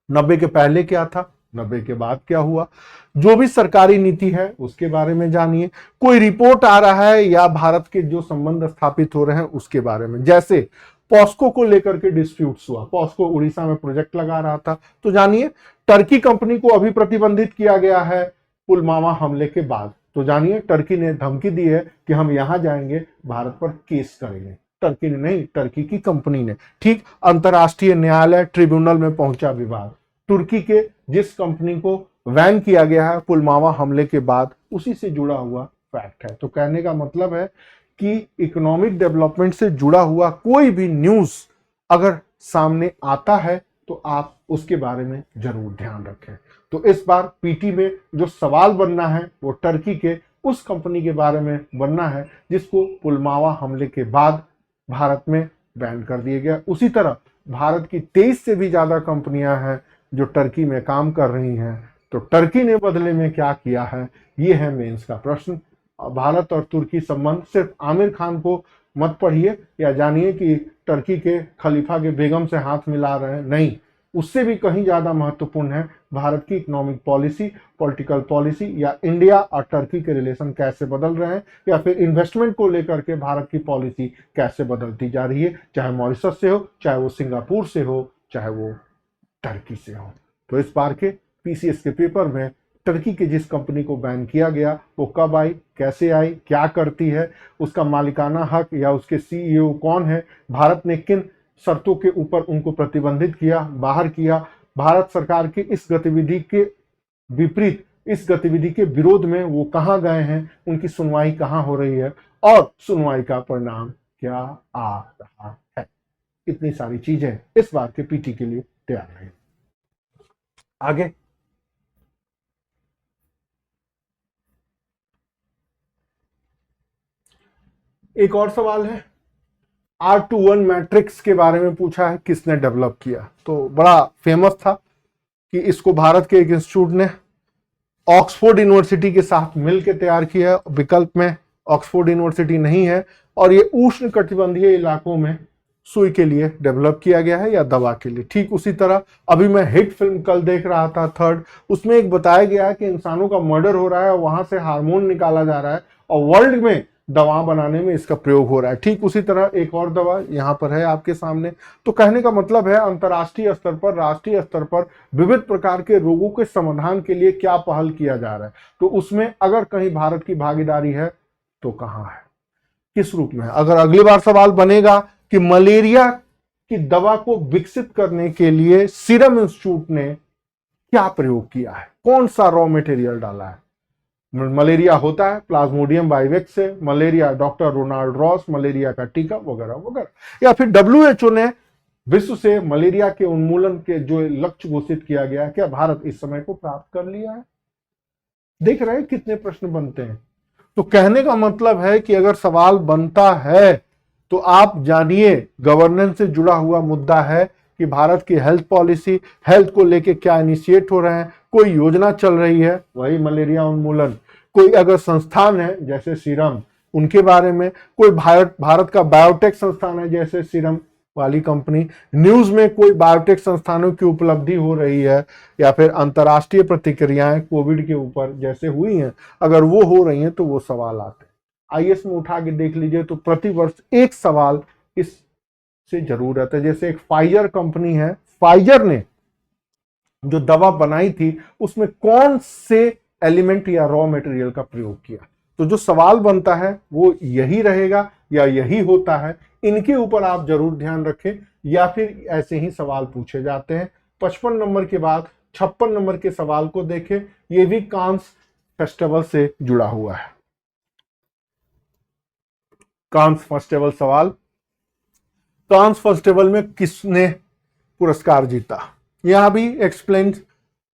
90 के पहले क्या था, 90 के बाद क्या हुआ, जो भी सरकारी नीति है उसके बारे में जानिए। कोई रिपोर्ट आ रहा है या भारत के जो संबंध स्थापित हो रहे हैं उसके बारे में, जैसे पॉस्को को लेकर के डिस्प्यूट्स हुआ, पॉस्को उड़ीसा में प्रोजेक्ट लगा रहा था, तो जानिए टर्की कंपनी को अभी प्रतिबंधित किया गया है पुलवामा हमले के बाद। तो जानिए टर्की ने धमकी दी है कि हम यहां जाएंगे, भारत पर केस करेंगे। टर्की ने नहीं, टर्की की कंपनी ने। ठीक, अंतरराष्ट्रीय न्यायालय ट्रिब्यूनल में पहुंचा विवाद, तुर्की के जिस कंपनी को बैन किया गया है पुलवामा हमले के बाद, उसी से जुड़ा हुआ फैक्ट है। तो कहने का मतलब है कि इकोनॉमिक डेवलपमेंट से जुड़ा हुआ कोई भी न्यूज अगर सामने आता है तो आप उसके बारे में जरूर ध्यान रखें। तो इस बार पीटी में जो सवाल बनना है वो टर्की के उस कंपनी के बारे में बनना है जिसको पुलवामा हमले के बाद भारत में बैन कर दिया गया। उसी तरह भारत की 23 से भी ज्यादा कंपनियां हैं जो टर्की में काम कर रही हैं, तो टर्की ने बदले में क्या किया है, ये है मेंस का प्रश्न। भारत और तुर्की संबंध सिर्फ आमिर खान को मत पढ़िए या जानिए कि टर्की के खलीफा के बेगम से हाथ मिला रहे हैं, नहीं, उससे भी कहीं ज्यादा महत्वपूर्ण है भारत की इकोनॉमिक पॉलिसी, पॉलिटिकल पॉलिसी, या इंडिया और टर्की के रिलेशन कैसे बदल रहे हैं, या फिर इन्वेस्टमेंट को लेकर के भारत की पॉलिसी कैसे बदलती जा रही है, चाहे मॉरिशस से हो, चाहे वो सिंगापुर से हो, चाहे वो टर्की से हो। तो इस बार के PCS के पेपर में टर्की के जिस कंपनी को बैन किया गया वो कब आई, कैसे आई, क्या करती है, उसका मालिकाना हक या उसके CEO कौन है, भारत ने किन शर्तों के ऊपर उनको प्रतिबंधित किया, बाहर किया, भारत सरकार की इस गतिविधि के विपरीत, इस गतिविधि के विरोध में वो कहां गए हैं, उनकी सुनवाई कहां हो रही है और सुनवाई का परिणाम क्या आ रहा है। इतनी सारी चीजें इस बार के पीटी के लिए तैयार रहे। आगे एक और सवाल है, R21 मैट्रिक्स के बारे में पूछा है, किसने डेवलप किया। तो बड़ा फेमस था कि इसको भारत के एक इंस्टीट्यूट ने ऑक्सफोर्ड यूनिवर्सिटी के साथ मिलकर तैयार किया, विकल्प में ऑक्सफोर्ड यूनिवर्सिटी नहीं है, और ये उष्ण कटिबंधीय इलाकों में सुई के लिए डेवलप किया गया है या दवा के लिए। ठीक उसी तरह अभी मैं हिट फिल्म कल देख रहा था थर्ड, उसमें एक बताया गया है कि इंसानों का मर्डर हो रहा है, वहां से हार्मोन निकाला जा रहा है और वर्ल्ड में दवा बनाने में इसका प्रयोग हो रहा है। ठीक उसी तरह एक और दवा यहां पर है आपके सामने। तो कहने का मतलब है अंतर्राष्ट्रीय स्तर पर, राष्ट्रीय स्तर पर विविध प्रकार के रोगों के समाधान के लिए क्या पहल किया जा रहा है, तो उसमें अगर कहीं भारत की भागीदारी है तो कहां है, किस रूप में है। अगर अगली बार सवाल बनेगा कि मलेरिया की दवा को विकसित करने के लिए सीरम इंस्टीट्यूट ने क्या प्रयोग किया है, कौन सा रॉ मटेरियल डाला है। मलेरिया होता है प्लाज्मोडियम वाइवेक्स से, malaria doctor Ronald Ross, malaria का टीका वगैरह वगैरह। या फिर डब्ल्यूएचओ ने विश्व से मलेरिया के उन्मूलन के जो लक्ष्य घोषित किया गया, क्या भारत इस समय को प्राप्त कर लिया है। देख रहे हैं कितने प्रश्न बनते हैं। तो कहने का मतलब है कि अगर सवाल बनता है तो आप जानिए गवर्नेंस से जुड़ा हुआ मुद्दा है कि भारत की हेल्थ पॉलिसी, हेल्थ को लेके क्या इनिशिएट हो रहे हैं, कोई योजना चल रही है, वही मलेरिया उन्मूलन। कोई अगर संस्थान है जैसे सीरम, उनके बारे में, कोई भारत का बायोटेक संस्थान है जैसे सीरम वाली कंपनी, न्यूज में कोई बायोटेक संस्थानों की उपलब्धि हो रही है, या फिर अंतर्राष्ट्रीय प्रतिक्रियाएं कोविड के ऊपर जैसे हुई हैं, अगर वो हो रही हैं तो वो सवाल आते हैं। आईएएस में उठा के देख लीजिए तो प्रतिवर्ष एक सवाल इस से जरूरत है। जैसे एक फाइजर कंपनी है, फाइजर ने जो दवा बनाई थी उसमें कौन से एलिमेंट या रॉ मटेरियल का प्रयोग किया। तो जो सवाल बनता है वो यही रहेगा या यही होता है, इनके ऊपर आप जरूर ध्यान रखें, या फिर ऐसे ही सवाल पूछे जाते हैं। 55 नंबर के बाद 56 नंबर के सवाल को देखें, ये भी कांस फेस्टिवल से जुड़ा हुआ है। कांस फेस्टिवल सवाल, कांस फेस्टिवल में किसने पुरस्कार जीता, यहां भी एक्सप्लेन,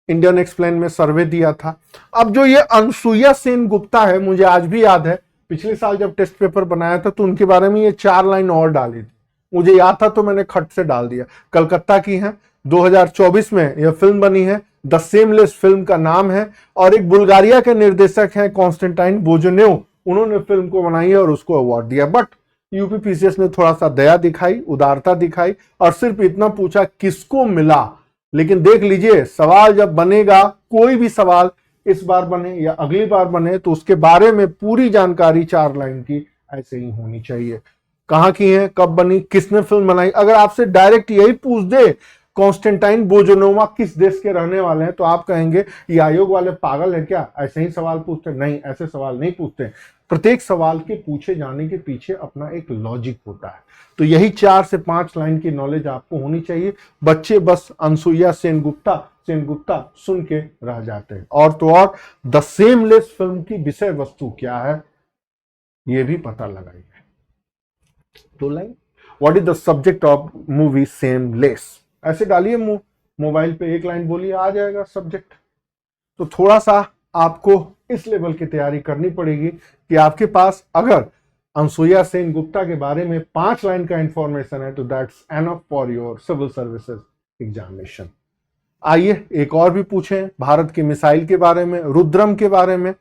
इंडियन एक्सप्लेन में सर्वे दिया था। अब जो ये अनसुईया सेन गुप्ता है, मुझे आज भी याद है पिछले साल जब टेस्ट पेपर बनाया था तो उनके बारे में ये 4 लाइन और डाली थी, मुझे याद था तो मैंने खट से डाल दिया। कलकत्ता की है, 2024 में यह फिल्म बनी है, द सेमलेस फिल्म का नाम है, और एक बुल्गारिया के निर्देशक हैं कॉन्स्टेंटाइन बोजनेव, उन्होंने फिल्म को बनाई है और उसको अवार्ड दिया। बट यूपी पीसीएस ने थोड़ा सा दया दिखाई, उदारता दिखाई और सिर्फ इतना पूछा किसको मिला। लेकिन देख लीजिए सवाल जब बनेगा, कोई भी सवाल इस बार बने या अगली बार बने, तो उसके बारे में पूरी जानकारी 4 लाइन की ऐसे ही होनी चाहिए। कहां की है, कब बनी, किसने फिल्म बनाई। अगर आपसे डायरेक्ट यही पूछ दे कॉन्स्टेंटाइन बोजोनोवा किस देश के रहने वाले हैं, तो आप कहेंगे ये आयोग वाले पागल है क्या, ऐसे ही सवाल पूछते। नहीं, ऐसे सवाल नहीं पूछते। प्रत्येक सवाल के पूछे जाने के पीछे अपना एक लॉजिक होता है। तो यही 4 से 5 लाइन की नॉलेज आपको होनी चाहिए। बच्चे बस अनसुईया सेन गुप्ता सुन के रह जाते हैं। और तो और द सेमलेस फिल्म की विषय वस्तु क्या है ये भी पता लगाइए। 2 line, what is the subject of movie seamless, ऐसे डालिए मोबाइल पे, 1 लाइन बोलिए, आ जाएगा सब्जेक्ट। तो थोड़ा सा आपको इस लेवल की तैयारी करनी पड़ेगी कि आपके पास अगर अनसुईया सेन गुप्ता के बारे में 5 लाइन का इंफॉर्मेशन है तो that's enough for your civil services examination. आइए एक और भी पूछें, भारत की मिसाइल के बारे में, रुद्रम के बारे में,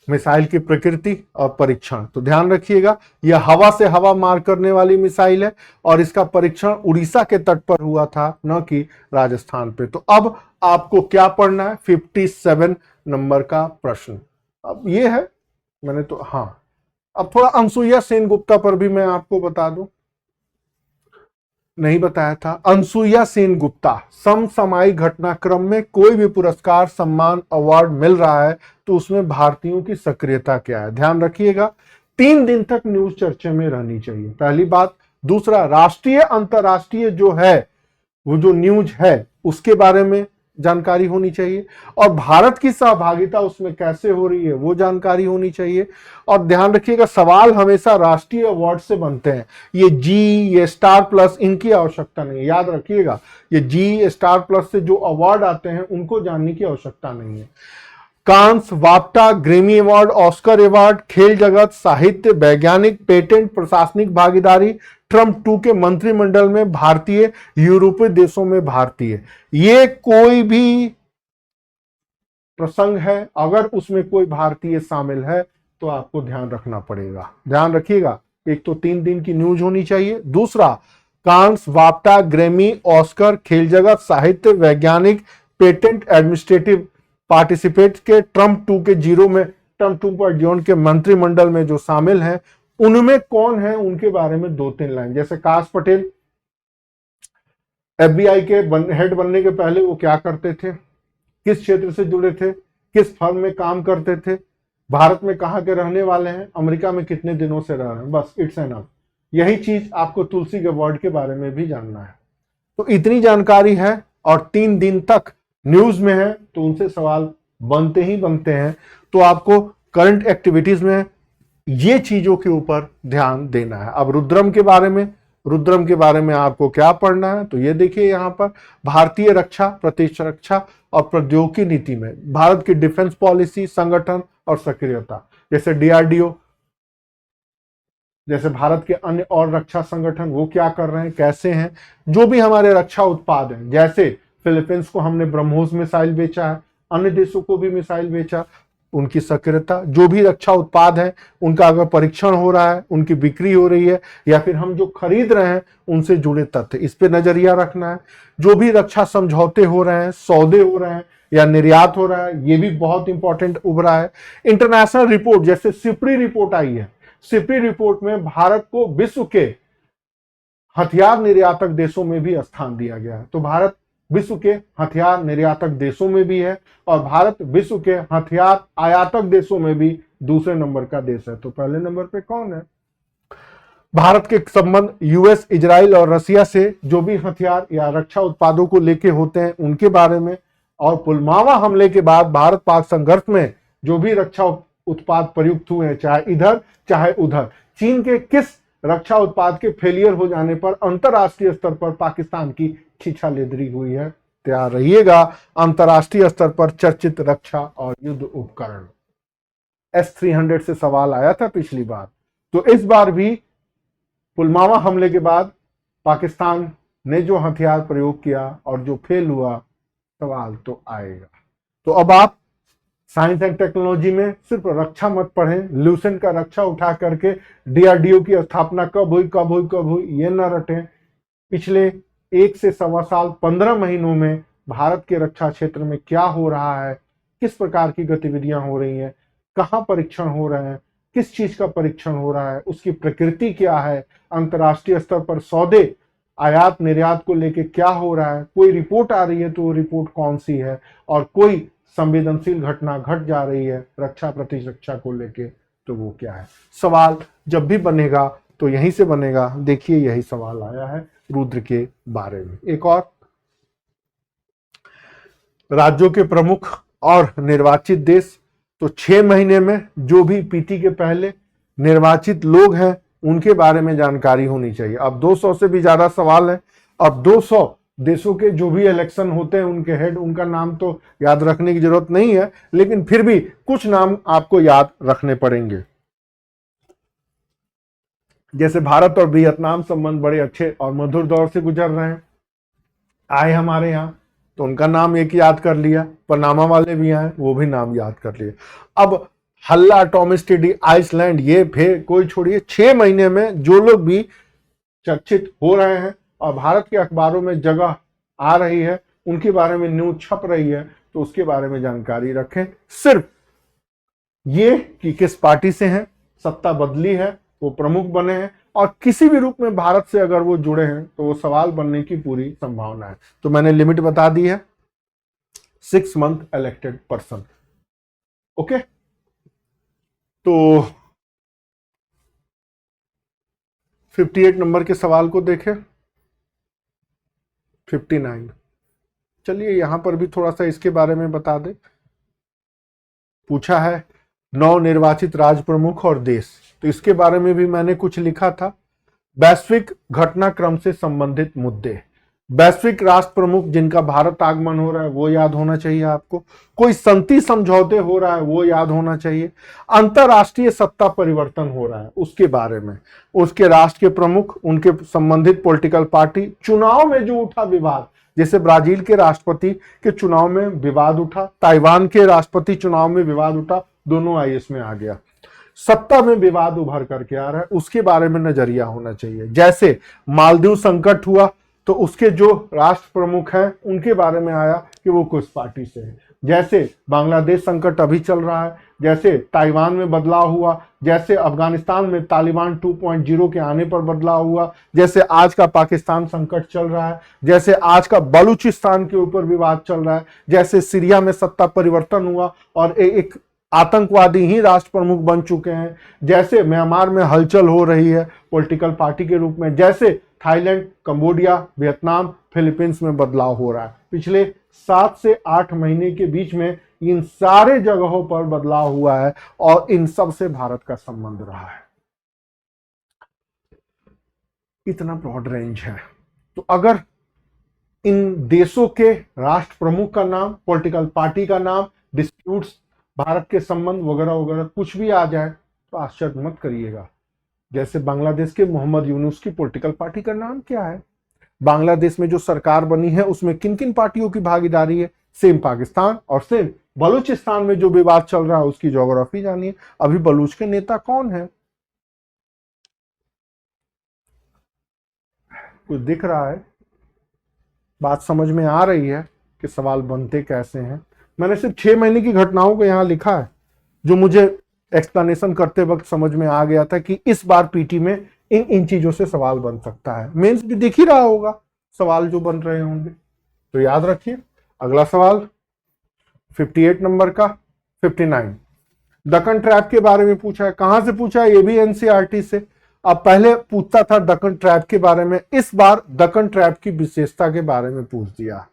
मिसाइल की प्रकृति और परीक्षण। तो ध्यान रखिएगा यह हवा से हवा मार करने वाली मिसाइल है और इसका परीक्षण उड़ीसा के तट पर हुआ था, न कि राजस्थान पे। तो अब आपको क्या पढ़ना है, 57 नंबर का प्रश्न। अब ये है, मैंने तो हाँ, अब थोड़ा अनसुईया सेन गुप्ता पर भी मैं आपको बता दूं, नहीं बताया था। अनसुईया सेन गुप्ता, समसामयिक घटनाक्रम में कोई भी पुरस्कार, सम्मान, अवार्ड मिल रहा है तो उसमें भारतीयों की सक्रियता क्या है, ध्यान रखिएगा। 3 दिन तक न्यूज चर्चा में रहनी चाहिए, पहली बात। दूसरा, राष्ट्रीय अंतर्राष्ट्रीय जो है वो जो न्यूज है उसके बारे में जानकारी होनी चाहिए, और भारत की सहभागिता उसमें कैसे हो रही है वो जानकारी होनी चाहिए। और ध्यान रखिएगा सवाल हमेशा राष्ट्रीय अवार्ड से बनते हैं, ये जी, ये स्टार प्लस, इनकी आवश्यकता नहीं है। याद रखिएगा ये जी, स्टार प्लस से जो अवार्ड आते हैं उनको जानने की आवश्यकता नहीं है। कांस, वाप्टा, ग्रेमी अवार्ड, ऑस्कर अवार्ड, खेल जगत, साहित्य, वैज्ञानिक, पेटेंट, प्रशासनिक भागीदारी, ट्रंप 2 के मंत्रिमंडल में भारतीय, यूरोपीय देशों में भारतीय, ये कोई भी प्रसंग है अगर उसमें कोई भारतीय शामिल है तो आपको ध्यान रखना पड़ेगा। ध्यान रखिएगा, एक तो 3 दिन की न्यूज होनी चाहिए, दूसरा कांस, वाप्टा, ग्रेमी, ऑस्कर, खेल जगत, साहित्य, वैज्ञानिक, पेटेंट, एडमिनिस्ट्रेटिव पार्टिसिपेट के ट्रंप 2 के 0 में टर्म 2.0 के मंत्रिमंडल में जो शामिल हैं उनमें कौन है, उनके बारे में 2-3 लाइन। जैसे काश पटेल FBI के हेड बनने के पहले वो क्या करते थे, किस क्षेत्र से जुड़े थे, किस फर्म में काम करते थे, भारत में कहाँ के रहने वाले हैं, अमेरिका में कितने दिनों से रह रहे हैं, बस इट्स एनफ। यही चीज आपको तुलसी गैबॉर्ड के बारे में भी जानना है। तो इतनी जानकारी है और 3 दिन तक न्यूज में है, तो उनसे सवाल बनते ही बनते हैं। तो आपको करंट एक्टिविटीज में ये चीजों के ऊपर ध्यान देना है। अब रुद्रम के बारे में आपको क्या पढ़ना है, तो ये देखिए यहाँ पर भारतीय रक्षा, प्रतिरक्षा और प्रौद्योगिकी नीति में भारत की डिफेंस पॉलिसी, संगठन और सक्रियता। जैसे DRDO, जैसे भारत के अन्य और रक्षा संगठन वो क्या कर रहे हैं, कैसे हैं, जो भी हमारे रक्षा उत्पाद हैं। जैसे फिलीपींस को हमने ब्रह्मोस मिसाइल बेचा है, अन्य देशों को भी मिसाइल बेचा, उनकी सक्रियता, जो भी रक्षा उत्पाद है उनका अगर परीक्षण हो रहा है, उनकी बिक्री हो रही है, या फिर हम जो खरीद रहे हैं उनसे जुड़े तथ्य, इस पे नजरिया रखना है। जो भी रक्षा समझौते हो रहे हैं, सौदे हो रहे हैं या निर्यात हो रहा है, ये भी बहुत इंपॉर्टेंट उभरा है। इंटरनेशनल रिपोर्ट जैसे सिपरी रिपोर्ट आई है, सिपरी रिपोर्ट में भारत को विश्व के हथियार निर्यातक देशों में भी स्थान दिया गया है। तो भारत विश्व के हथियार निर्यातक देशों में भी है और भारत विश्व के हथियार आयातक देशों में भी दूसरे नंबर का देश है। तो पहले नंबर पे कौन है? भारत के संबंध US, इजराइल और रसिया से जो भी हथियार या रक्षा उत्पादों को लेके होते हैं उनके बारे में, और पुलवामा हमले के बाद भारत पाक संघर्ष में जो भी रक्षा उत्पाद प्रयुक्त हुए हैं, चाहे इधर चाहे उधर, चीन के किस रक्षा उत्पाद के फेलियर हो जाने पर अंतरराष्ट्रीय स्तर पर पाकिस्तान की छीछालेदरी हुई है। तैयार रहिएगा, अंतरराष्ट्रीय स्तर पर चर्चित रक्षा और युद्ध उपकरण। S-300 से सवाल आया था पिछली बार, तो इस बार भी पुलवामा हमले के बाद पाकिस्तान ने जो हथियार प्रयोग किया और जो फेल हुआ, सवाल तो आएगा। तो अब आप साइंस एंड टेक्नोलॉजी में सिर्फ रक्षा मत पढ़ें, लूसेंट का रक्षा उठा करके DRDO की स्थापना कब हुई ये न रटें। पिछले 1 से सवा साल 15 महीनों में भारत के रक्षा क्षेत्र में क्या हो रहा है, किस प्रकार की गतिविधियां हो रही हैं, कहां परीक्षण हो रहे हैं, किस चीज का परीक्षण हो रहा है, उसकी प्रकृति क्या है, अंतर्राष्ट्रीय स्तर पर सौदे आयात निर्यात को लेके क्या हो रहा है, कोई रिपोर्ट आ रही है तो वो रिपोर्ट कौन सी है, और कोई संवेदनशील घटना घट जा रही है रक्षा प्रतिरक्षा को लेके तो वो क्या है। सवाल जब भी बनेगा तो यहीं से बनेगा। देखिए यही सवाल आया है रुद्र के बारे में। एक और, राज्यों के प्रमुख और निर्वाचित देश, तो 6 महीने में जो भी PT के पहले निर्वाचित लोग हैं उनके बारे में जानकारी होनी चाहिए। अब 200 से भी ज्यादा सवाल है। अब 200 देशों के जो भी इलेक्शन होते हैं उनके हेड, उनका नाम तो याद रखने की जरूरत नहीं है, लेकिन फिर भी कुछ नाम आपको याद रखने पड़ेंगे। जैसे भारत और वियतनाम संबंध बड़े अच्छे और मधुर दौर से गुजर रहे हैं, आए हमारे यहाँ तो उनका नाम एक याद कर लिया, पनामा वाले भी आए वो भी नाम याद कर लिए। अब हल्ला, टॉमिस्टेडी, आइसलैंड, ये फिर कोई छोड़िए, 6 महीने में जो लोग भी चर्चित हो रहे हैं और भारत के अखबारों में जगह आ रही है, उनके बारे में न्यूज छप रही है, तो उसके बारे में जानकारी रखें। सिर्फ ये कि किस पार्टी से हैं, सत्ता बदली है, वो प्रमुख बने हैं, और किसी भी रूप में भारत से अगर वो जुड़े हैं तो वो सवाल बनने की पूरी संभावना है। तो मैंने लिमिट बता दी है, 6 मंथ इलेक्टेड पर्सन। ओके, तो 58 नंबर के सवाल को देखें। 59, चलिए यहां पर भी थोड़ा सा इसके बारे में बता दें। पूछा है नवनिर्वाचित राज्य प्रमुख और देश, तो इसके बारे में भी मैंने कुछ लिखा था। वैश्विक घटनाक्रम से संबंधित मुद्दे, वैश्विक राष्ट्र प्रमुख जिनका भारत आगमन हो रहा है वो याद होना चाहिए आपको, कोई शांति समझौते हो रहा है वो याद होना चाहिए, अंतरराष्ट्रीय सत्ता परिवर्तन हो रहा है उसके बारे में, उसके राष्ट्र के प्रमुख, उनके संबंधित पॉलिटिकल पार्टी, चुनाव में जो उठा विवाद, जैसे ब्राजील के राष्ट्रपति के चुनाव में विवाद उठा, ताइवान के राष्ट्रपति चुनाव में विवाद उठा, दोनों IS में आ गया, सत्ता में विवाद उभर करके आ रहा है, उसके बारे में नजरिया होना चाहिए। जैसे मालदीव संकट हुआ तो उसके जो राष्ट्र प्रमुख हैं उनके बारे में आया कि वो किस पार्टी से है, जैसे बांग्लादेश संकट अभी चल रहा है, जैसे ताइवान में बदलाव हुआ, जैसे अफगानिस्तान में तालिबान 2.0 के आने पर बदलाव हुआ, जैसे आज का पाकिस्तान संकट चल रहा है, जैसे आज का बलूचिस्तान के ऊपर विवाद चल रहा है, जैसे सीरिया में सत्ता परिवर्तन हुआ और एक आतंकवादी ही राष्ट्र प्रमुख बन चुके हैं, जैसे म्यांमार में हलचल हो रही है पॉलिटिकल पार्टी के रूप में, जैसे थाईलैंड, कंबोडिया, वियतनाम, फिलीपींस में बदलाव हो रहा है। पिछले 7 से 8 महीने के बीच में इन सारे जगहों पर बदलाव हुआ है और इन सब से भारत का संबंध रहा है। इतना ब्रॉड रेंज है। तो अगर इन देशों के राष्ट्र प्रमुख का नाम, पॉलिटिकल पार्टी का नाम, डिस्प्यूट्स, भारत के संबंध वगैरह वगैरह कुछ भी आ जाए तो आश्चर्य मत करिएगा। जैसे बांग्लादेश के मोहम्मद यूनुस की पॉलिटिकल पार्टी का नाम क्या है, बांग्लादेश में जो सरकार बनी है उसमें किन किन पार्टियों की भागीदारी है, सेम पाकिस्तान और सेम बलूचिस्तान में जो विवाद चल रहा है उसकी ज्योग्राफी जानिए। अभी बलूच के नेता कौन है, कुछ दिख रहा है, बात समझ में आ रही है कि सवाल बनते कैसे हैं। मैंने सिर्फ 6 महीने की घटनाओं को यहां लिखा है जो मुझे एक्सप्लेनेशन करते वक्त समझ में आ गया था कि इस बार पीटी में इन इन चीजों से सवाल बन सकता है। मेंस भी दिख ही रहा होगा सवाल जो बन रहे होंगे, तो याद रखिए। अगला सवाल 58 नंबर का 59 दक्कन ट्रैप के बारे में पूछा है। कहां से पूछा है, ये भी एनसीईआरटी से। अब पहले पूछता था दक्कन ट्रैप के बारे में, इस बार दक्कन ट्रैप की विशेषता के बारे में पूछ दिया।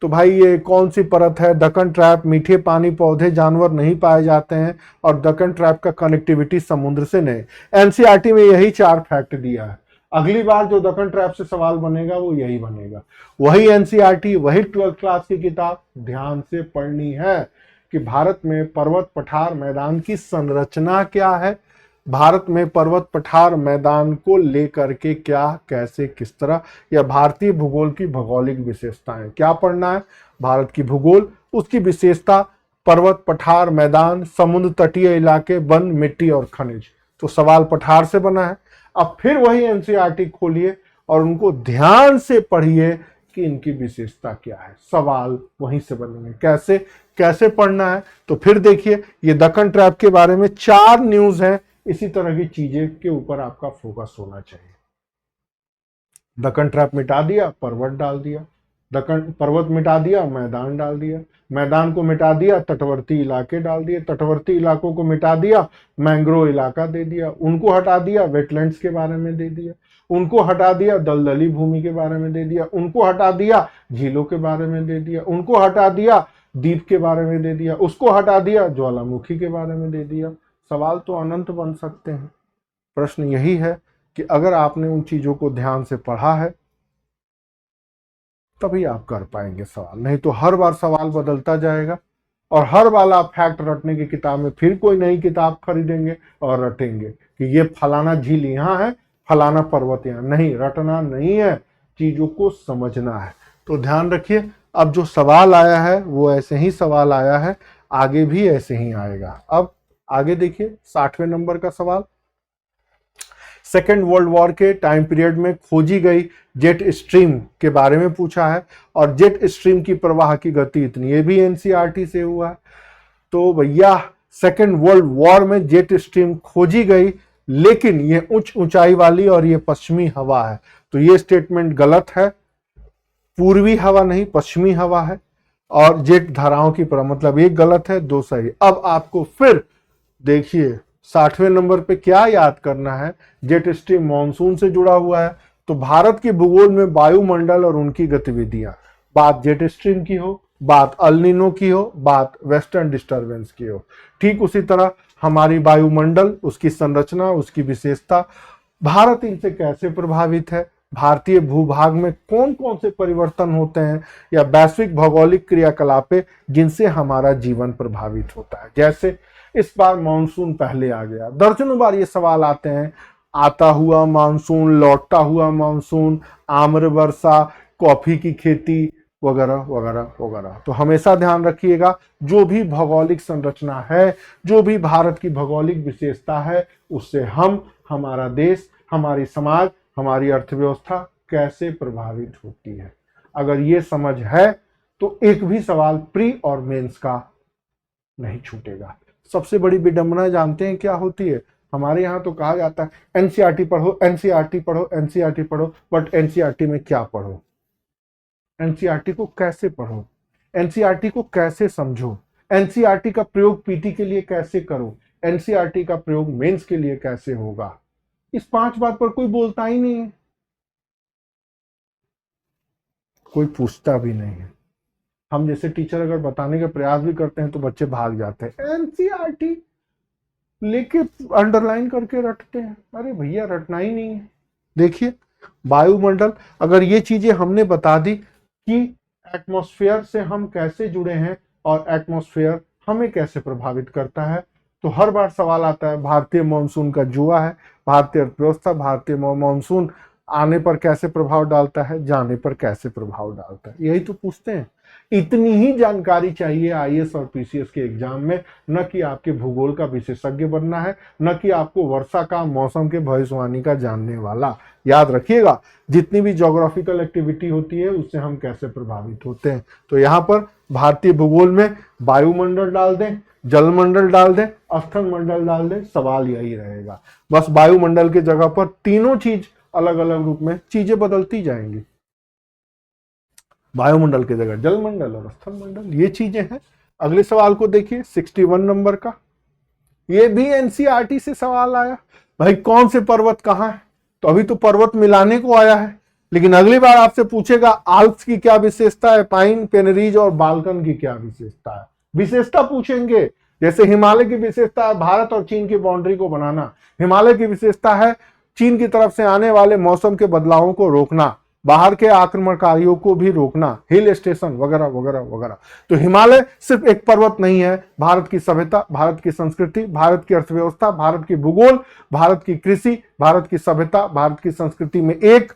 तो भाई ये कौन सी परत है, दक्कन ट्रैप, मीठे पानी पौधे जानवर नहीं पाए जाते हैं और दक्कन ट्रैप का कनेक्टिविटी समुद्र से नहीं। एनसीईआरटी में यही 4 फैक्ट दिया है। अगली बार जो दक्कन ट्रैप से सवाल बनेगा वो यही बनेगा। वही एनसीईआरटी, वही 12th क्लास की किताब ध्यान से पढ़नी है कि भारत में पर्वत पठार मैदान की संरचना क्या है, भारत में पर्वत पठार मैदान को लेकर के क्या, कैसे, किस तरह, या भारतीय भूगोल की भौगोलिक विशेषताएं क्या पढ़ना है, भारत की भूगोल, उसकी विशेषता, पर्वत पठार मैदान, समुद्र तटीय इलाके, वन, मिट्टी और खनिज। तो सवाल पठार से बना है। अब फिर वही एनसीईआरटी खोलिए और उनको ध्यान से पढ़िए कि इनकी विशेषता क्या है, सवाल वहीं से बनेंगे। कैसे कैसे पढ़ना है, तो फिर देखिए ये दक्कन ट्रैप के बारे में 4 न्यूज हैं। इसी तरह की चीजें के ऊपर आपका फोकस होना चाहिए। दक्कन ट्रैप मिटा दिया, पर्वत डाल दिया, दक्कन पर्वत मिटा दिया, मैदान डाल दिया, मैदान को मिटा दिया, तटवर्ती इलाके डाल दिए, तटवर्ती इलाकों को मिटा दिया, मैंग्रोव इलाका दे दिया, उनको हटा दिया, वेटलैंड्स के बारे में दे दिया, उनको हटा दिया, दलदली भूमि के बारे में दे दिया, उनको हटा दिया, झीलों के बारे में दे दिया, उनको हटा दिया, द्वीप के बारे में दे दिया, उसको हटा दिया, ज्वालामुखी के बारे में दे दिया। सवाल तो अनंत बन सकते हैं। प्रश्न यही है कि अगर आपने उन चीजों को ध्यान से पढ़ा है तभी आप कर पाएंगे सवाल, नहीं तो हर बार सवाल बदलता जाएगा और हर बार आप फैक्ट रटने की किताब में फिर कोई नई किताब खरीदेंगे और रटेंगे कि ये फलाना झील यहाँ है, फलाना पर्वत यहाँ। नहीं, रटना नहीं है, चीजों को समझना है। तो ध्यान रखिए, अब जो सवाल आया है वो ऐसे ही सवाल आया है, आगे भी ऐसे ही आएगा। अब आगे देखिए 60वें नंबर का सवाल, सेकेंड वर्ल्ड वॉर के टाइम पीरियड में खोजी गई जेट स्ट्रीम के बारे में पूछा है और जेट स्ट्रीम की प्रवाह की गति इतनी, ये भी एनसीईआरटी से हुआ है। तो भैया सेकेंड वर्ल्ड वॉर में जेट स्ट्रीम खोजी गई, लेकिन ये उच्च ऊंचाई वाली और ये पश्चिमी हवा है। तो ये स्टेटमेंट गलत है, पूर्वी हवा नहीं पश्चिमी हवा है, और जेट धाराओं की मतलब एक गलत है, 2 सही। अब आपको फिर देखिए 60वें नंबर पे क्या याद करना है, जेट स्ट्रीम मॉनसून से जुड़ा हुआ है। तो भारत के भूगोल में वायुमंडल और उनकी गतिविधियां, बात जेट स्ट्रीम की हो, बात अल नीनो की हो, बात वेस्टर्न डिस्टर्बेंस की हो, ठीक उसी तरह हमारी वायुमंडल, उसकी संरचना, उसकी विशेषता, भारत इनसे कैसे प्रभावित है, भारतीय भूभाग में कौन कौन से परिवर्तन होते हैं, या वैश्विक भौगोलिक क्रियाकलापें जिनसे हमारा जीवन प्रभावित होता है। जैसे इस बार मानसून पहले आ गया, दर्जनों बार ये सवाल आते हैं, आता हुआ मानसून, लौटता हुआ मानसून, आम्र वर्षा, कॉफी की खेती वगैरह वगैरह वगैरह। तो हमेशा ध्यान रखिएगा, जो भी भौगोलिक संरचना है, जो भी भारत की भौगोलिक विशेषता है, उससे हम, हमारा देश, हमारी समाज, हमारी अर्थव्यवस्था कैसे प्रभावित होती है। अगर ये समझ है तो एक भी सवाल प्री और मेंस का नहीं छूटेगा। सबसे बड़ी विडंबना जानते हैं क्या होती है? हमारे यहाँ तो कहा जाता है एनसीईआरटी पढ़ो, एनसीईआरटी पढ़ो, एनसीईआरटी पढ़ो, बट एनसीईआरटी में क्या पढ़ो? एनसीईआरटी को कैसे पढ़ो? एनसीईआरटी को कैसे समझो? एनसीईआरटी का प्रयोग पीटी के लिए कैसे करो? एनसीईआरटी का प्रयोग मेंस के लिए कैसे होगा? इस 5 बात पर कोई बोलता ही नहीं है, कोई पूछता भी नहीं है। हम जैसे टीचर अगर बताने का प्रयास भी करते हैं तो बच्चे भाग जाते हैं, एनसीईआरटी लेके अंडरलाइन करके रटते हैं। अरे भैया रटना ही नहीं है। देखिए वायुमंडल, अगर ये चीजें हमने बता दी कि एटमॉस्फेयर से हम कैसे जुड़े हैं और एटमॉस्फेयर हमें कैसे प्रभावित करता है, तो हर बार सवाल आता है भारतीय मॉनसून का जुआ है, भारतीय अर्थव्यवस्था, भारतीय मॉनसून आने पर कैसे प्रभाव डालता है, जाने पर कैसे प्रभाव डालता है, यही तो पूछते हैं। इतनी ही जानकारी चाहिए आईएएस और पीसीएस के एग्जाम में, न कि आपके भूगोल का विशेषज्ञ बनना है, न कि आपको वर्षा का, मौसम के भविष्यवाणी का जानने वाला। याद रखिएगा जितनी भी ज्योग्राफिकल एक्टिविटी होती है उससे हम कैसे प्रभावित होते हैं। तो यहाँ पर भारतीय भूगोल में वायुमंडल डाल दें, जलमंडल डाल दें, स्थल मंडल डाल दें, सवाल यही रहेगा। बस वायुमंडल के जगह पर तीनों चीज अलग अलग रूप में चीजें बदलती जाएंगी। वायुमंडल की जगह जलमंडल और स्थल मंडल, ये चीजें हैं। अगले सवाल को देखिए 61 नंबर का, ये भी एनसीईआरटी से सवाल आया। भाई कौन से पर्वत कहाँ है? तो अभी तो पर्वत मिलाने को आया है, लेकिन अगली बार आपसे पूछेगा आल्प्स की क्या विशेषता है, पाइन, पेनरीज और बाल्कन की क्या विशेषता है। विशेषता पूछेंगे, जैसे हिमालय की विशेषता है भारत और चीन की बाउंड्री को बनाना, हिमालय की विशेषता है चीन की तरफ से आने वाले मौसम के बदलावों को रोकना, बाहर के आक्रमणकारियों को भी रोकना, हिल स्टेशन वगैरह वगैरह वगैरह। तो हिमालय सिर्फ एक पर्वत नहीं है, भारत की सभ्यता, भारत की संस्कृति, भारत की अर्थव्यवस्था, भारत की भूगोल, भारत की कृषि, भारत की सभ्यता, भारत की संस्कृति में एक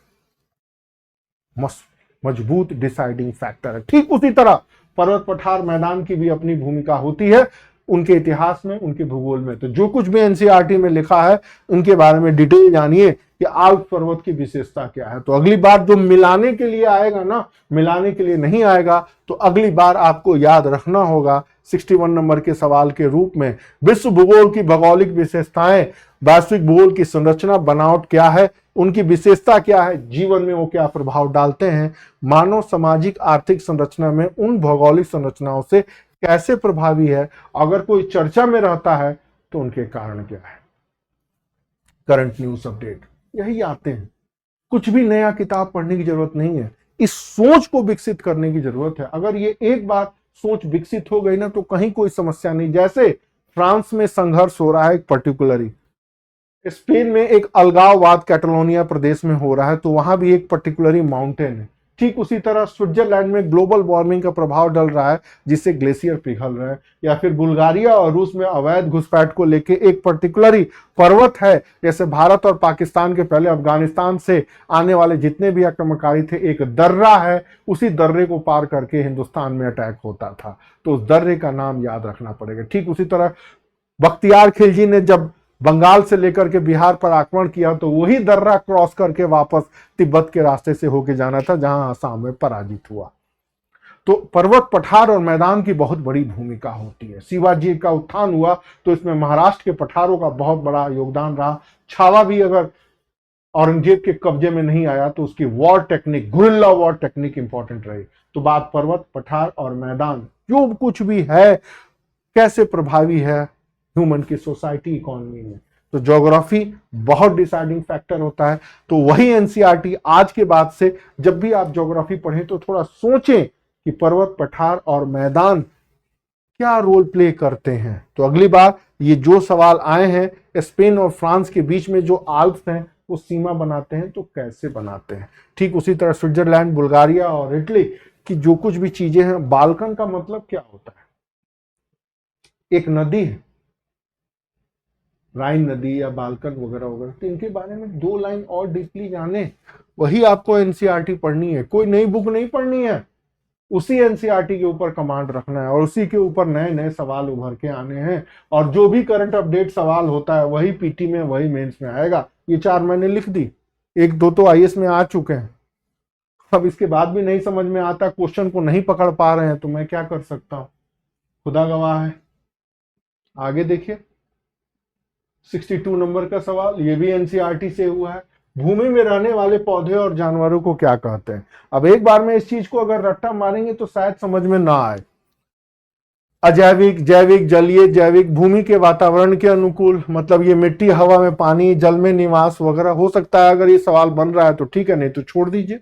मजबूत डिसाइडिंग फैक्टर है। ठीक उसी तरह पर्वत, पठार, मैदान की भी अपनी भूमिका होती है उनके इतिहास में, उनके भूगोल में। तो जो कुछ भी एनसीईआरटी में लिखा है उनके बारे में डिटेल जानिए कि आल्प्स पर्वत की विशेषता क्या है। तो अगली बार जो मिलाने के लिए आएगा ना, मिलाने के लिए नहीं आएगा, तो अगली बार आपको याद रखना होगा 61 नंबर के सवाल के रूप में विश्व भूगोल की भौगोलिक विशेषताएं, वैश्विक भूगोल की संरचना बनावट क्या है, उनकी विशेषता क्या है, जीवन में वो क्या प्रभाव डालते हैं, मानव सामाजिक आर्थिक संरचना में उन भौगोलिक संरचनाओं से कैसे प्रभावी है, अगर कोई चर्चा में रहता है तो उनके कारण क्या है। करंट न्यूज अपडेट यही आते हैं। कुछ भी नया किताब पढ़ने की जरूरत नहीं है, इस सोच को विकसित करने की जरूरत है। अगर ये एक बार सोच विकसित हो गई ना तो कहीं कोई समस्या नहीं। जैसे फ्रांस में संघर्ष हो रहा है एक पर्टिकुलरी, स्पेन में एक अलगाववाद कैटलोनिया प्रदेश में हो रहा है, तो वहां भी एक पर्टिकुलरी माउंटेन है। ठीक उसी तरह स्विट्जरलैंड में ग्लोबल वार्मिंग का प्रभाव डल रहा है जिससे ग्लेशियर पिघल रहे हैं, या फिर बुल्गारिया और रूस में अवैध घुसपैठ को लेके एक पर्टिकुलरी पर्वत है। जैसे भारत और पाकिस्तान के पहले अफगानिस्तान से आने वाले जितने भी आक्रमणकारी थे, एक दर्रा है, उसी दर्रे को पार करके हिंदुस्तान में अटैक होता था, तो उस दर्रे का नाम याद रखना पड़ेगा। ठीक उसी तरह बख्तियार खिलजी ने जब बंगाल से लेकर के बिहार पर आक्रमण किया तो वही दर्रा क्रॉस करके वापस तिब्बत के रास्ते से होके जाना था, जहां आसाम में पराजित हुआ। तो पर्वत, पठार और मैदान की बहुत बड़ी भूमिका होती है। शिवाजी का उत्थान हुआ तो इसमें महाराष्ट्र के पठारों का बहुत बड़ा योगदान रहा। छावा भी अगर औरंगजेब के कब्जे में नहीं आया तो उसकी war technique, guerrilla war technique important रही। तो बात पर्वत, पठार और मैदान जो कुछ भी है कैसे प्रभावी है ह्यूमन की सोसाइटी, इकोनॉमी में, तो ज्योग्राफी बहुत डिसाइडिंग फैक्टर होता है। तो वही एनसीईआरटी आज के बाद से जब भी आप ज्योग्राफी पढ़ें तो थोड़ा सोचें कि पर्वत, पठार और मैदान क्या रोल प्ले करते हैं। तो अगली बार ये जो सवाल आए हैं स्पेन और फ्रांस के बीच में जो आल्प्स हैं वो सीमा बनाते हैं तो कैसे बनाते हैं। ठीक उसी तरह स्विट्जरलैंड, बुल्गारिया और इटली की जो कुछ भी चीजें हैं, बाल्कन का मतलब क्या होता है? एक नदी है, राइन नदी या बाल्कन वगैरह वगैरह, तो इनके बारे में 2 लाइन और डीपली जाने, वही आपको एनसीईआरटी पढ़नी है। कोई नई बुक नहीं पढ़नी है, उसी एनसीईआरटी के ऊपर कमांड रखना है और उसी के ऊपर नए नए सवाल उभर के आने हैं। और जो भी करंट अपडेट सवाल होता है वही पीटी में, वही मेंस में आएगा। ये 4 मैंने लिख दी, 1-2 तो आईएएस में आ चुके हैं। अब इसके बाद भी नहीं समझ में आता, क्वेश्चन को नहीं पकड़ पा रहे हैं, तो मैं क्या कर सकता हूं, खुदा गवाह है। आगे देखिए 62 नंबर का सवाल, ये भी एनसीईआरटी से हुआ है। भूमि में रहने वाले पौधे और जानवरों को क्या कहते हैं? अब एक बार में इस चीज को अगर रट्टा मारेंगे तो शायद समझ में ना आए। अजैविक, जैविक, जलीय, जैविक, भूमि के वातावरण के अनुकूल, मतलब ये मिट्टी, हवा में पानी, जल में निवास वगैरह हो सकता है। अगर ये सवाल बन रहा है तो ठीक है, नहीं तो छोड़ दीजिए।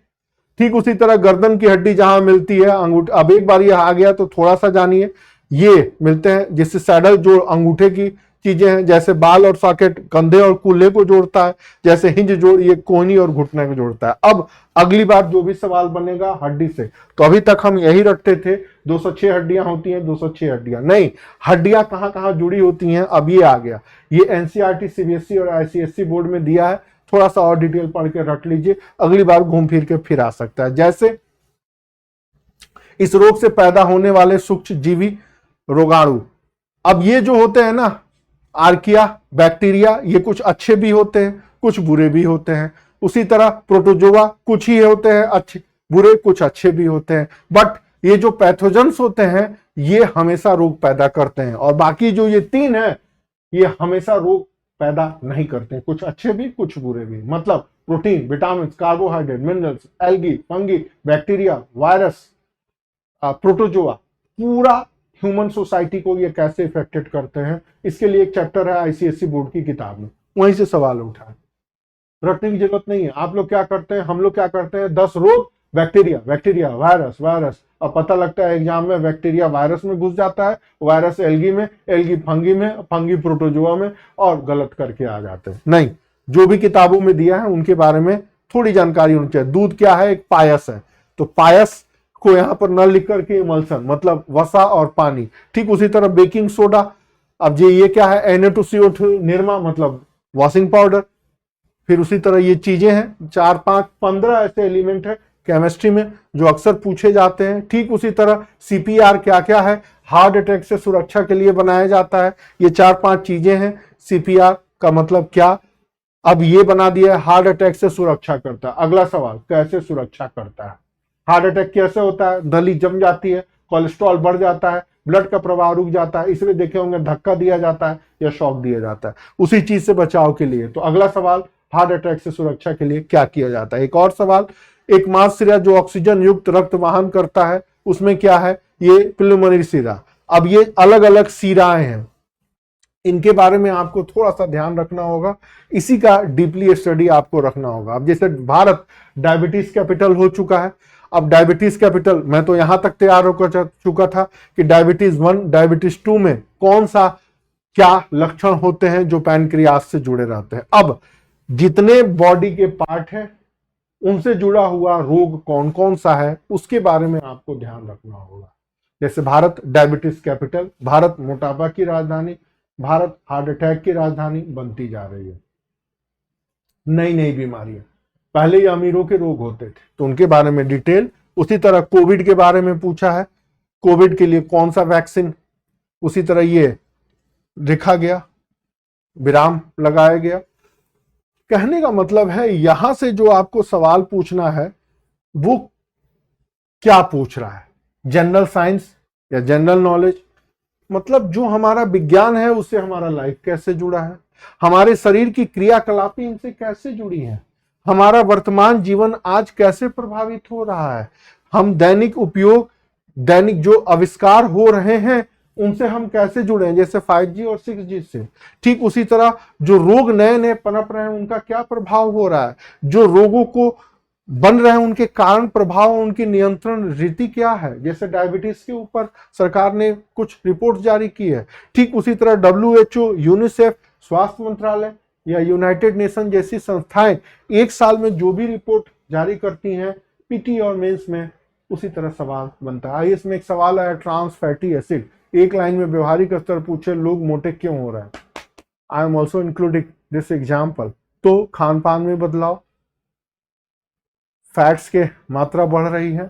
ठीक उसी तरह गर्दन की हड्डी जहां मिलती है अंगूठे, अब एक बार ये आ गया तो थोड़ा सा जानिए, ये मिलते हैं जिससे सैडल जो अंगूठे की चीजें हैं, जैसे बाल और सॉकेट कंधे और कूल्हे को जोड़ता है, जैसे हिंज जोड़ ये कोहनी और घुटने को जोड़ता है। अब अगली बार जो भी सवाल बनेगा हड्डी से, तो अभी तक हम यही रखते थे 206 हड्डियां होती हैं, 206 हड्डियां नहीं, हड्डियां कहां कहां जुड़ी होती हैं अब ये आ गया। ये एनसीईआरटी, सीबीएसई और आईसीएसई बोर्ड में दिया है, थोड़ा सा और डिटेल पढ़ के रख लीजिए, अगली बार घूम फिर के फिर आ सकता है। जैसे इस रोग से पैदा होने वाले सूक्ष्म जीवी रोगाणु, अब ये जो होते हैं ना आर्किया, बैक्टीरिया, ये कुछ अच्छे भी होते हैं कुछ बुरे भी होते हैं। उसी तरह प्रोटोजोआ, कुछ ही होते हैं अच्छे बुरे, कुछ अच्छे भी होते हैं। बट ये जो पैथोजेंस होते हैं ये हमेशा रोग पैदा करते हैं, और बाकी जो ये तीन है ये हमेशा रोग पैदा नहीं करते हैं, कुछ अच्छे भी कुछ बुरे भी। मतलब protein, vitamin, carbohydrate, minerals, algae, fungi, bacteria, virus, protozoa, पूरा ह्यूमन सोसाइटी को ये कैसे इफेक्टेड करते हैं, इसके लिए एक चैप्टर है आईसीएसई बोर्ड की किताब में, वहीं से सवाल उठा है, रटने की जरूरत नहीं है। आप लोग क्या करते हैं, हम लोग क्या करते हैं, 10 रोग, बैक्टीरिया, बैक्टीरिया, वायरस, वायरस, अब पता लगता है एग्जाम में बैक्टीरिया वायरस में घुस जाता है, वायरस एल्गी में, एल्गी फंगी में, फंगी प्रोटोजोआ में, और गलत करके आ जाते हैं। नहीं, जो भी किताबों में दिया है उनके बारे में थोड़ी जानकारी होनी चाहिए। दूध क्या है, एक पायस है, तो पायस को यहां पर न लिख करके इमल्सन, मतलब वसा और पानी। ठीक उसी तरह बेकिंग सोडा, अब ये क्या है, Na2CO2 निरमा, मतलब वॉशिंग पाउडर। फिर उसी तरह ये चीजें हैं 4, 5, 15 ऐसे एलिमेंट है केमिस्ट्री में जो अक्सर पूछे जाते हैं। ठीक उसी तरह सीपीआर क्या क्या है, हार्ट अटैक से सुरक्षा के लिए बनाया जाता है। ये 4-5 चीजें हैं। सीपीआर का मतलब क्या, अब ये बना दिया है, हार्ट अटैक से सुरक्षा करता है। अगला सवाल, कैसे सुरक्षा करता है? हार्ट अटैक कैसे होता है, नली जम जाती है, कोलेस्ट्रॉल बढ़ जाता है, ब्लड का प्रवाह रुक जाता है, इसलिए देखे होंगे धक्का दिया जाता है या शॉक दिया जाता है, उसी चीज से बचाव के लिए। तो अगला सवाल, हार्ट अटैक से सुरक्षा के लिए क्या किया जाता है? एक और सवाल, एक मांसशिरा जो ऑक्सीजन युक्त रक्त वाहन करता है, उसमें क्या है, ये पिलमोनरी सिरा। अब ये अलग अलग सिराएं हैं, इनके बारे में आपको थोड़ा सा ध्यान रखना होगा, इसी का डीपली स्टडी आपको रखना होगा। अब जैसे भारत डायबिटीज कैपिटल हो चुका है, अब डायबिटीज कैपिटल मैं तो यहां तक तैयार होकर चुका था कि डायबिटीज 1, डायबिटीज 2 में कौन सा क्या लक्षण होते हैं जो पैनक्रियास से जुड़े रहते हैं। अब जितने बॉडी के पार्ट हैं उनसे जुड़ा हुआ रोग कौन कौन सा है उसके बारे में आपको ध्यान रखना होगा। जैसे भारत डायबिटीज कैपिटल, भारत मोटापा की राजधानी, भारत हार्ट अटैक की राजधानी बनती जा रही है। नई नई बीमारियां, पहले ही अमीरों के रोग होते थे तो उनके बारे में डिटेल। उसी तरह कोविड के बारे में पूछा है, कोविड के लिए कौन सा वैक्सीन, उसी तरह ये लिखा गया, विराम लगाया गया। कहने का मतलब है यहां से जो आपको सवाल पूछना है वो क्या पूछ रहा है, जनरल साइंस या जनरल नॉलेज, मतलब जो हमारा विज्ञान है उससे हमारा लाइफ कैसे जुड़ा है, हमारे शरीर की क्रियाकलापें इनसे कैसे जुड़ी हैं, हमारा वर्तमान जीवन आज कैसे प्रभावित हो रहा है, हम दैनिक उपयोग, दैनिक जो आविष्कार हो रहे हैं उनसे हम कैसे जुड़े हैं, जैसे 5G और 6G से। ठीक उसी तरह जो रोग नए नए पनप रहे हैं उनका क्या प्रभाव हो रहा है, जो रोगों को बन रहे हैं उनके कारण प्रभाव, उनकी नियंत्रण रीति क्या है। जैसे डायबिटीज के ऊपर सरकार ने कुछ रिपोर्ट जारी की है। ठीक उसी तरह WHO, यूनिसेफ, स्वास्थ्य मंत्रालय या यूनाइटेड नेशन जैसी संस्थाएं एक साल में जो भी रिपोर्ट जारी करती हैं पीटी और मेंस में, उसी तरह सवाल बनता है। आइए इसमें एक सवाल आया, ट्रांस फैटी एसिड, एक लाइन में व्यवहारिक स्तर पूछे, लोग मोटे क्यों हो रहे हैं। I am also including this example. तो खान पान में बदलाव, फैट्स के मात्रा बढ़ रही है,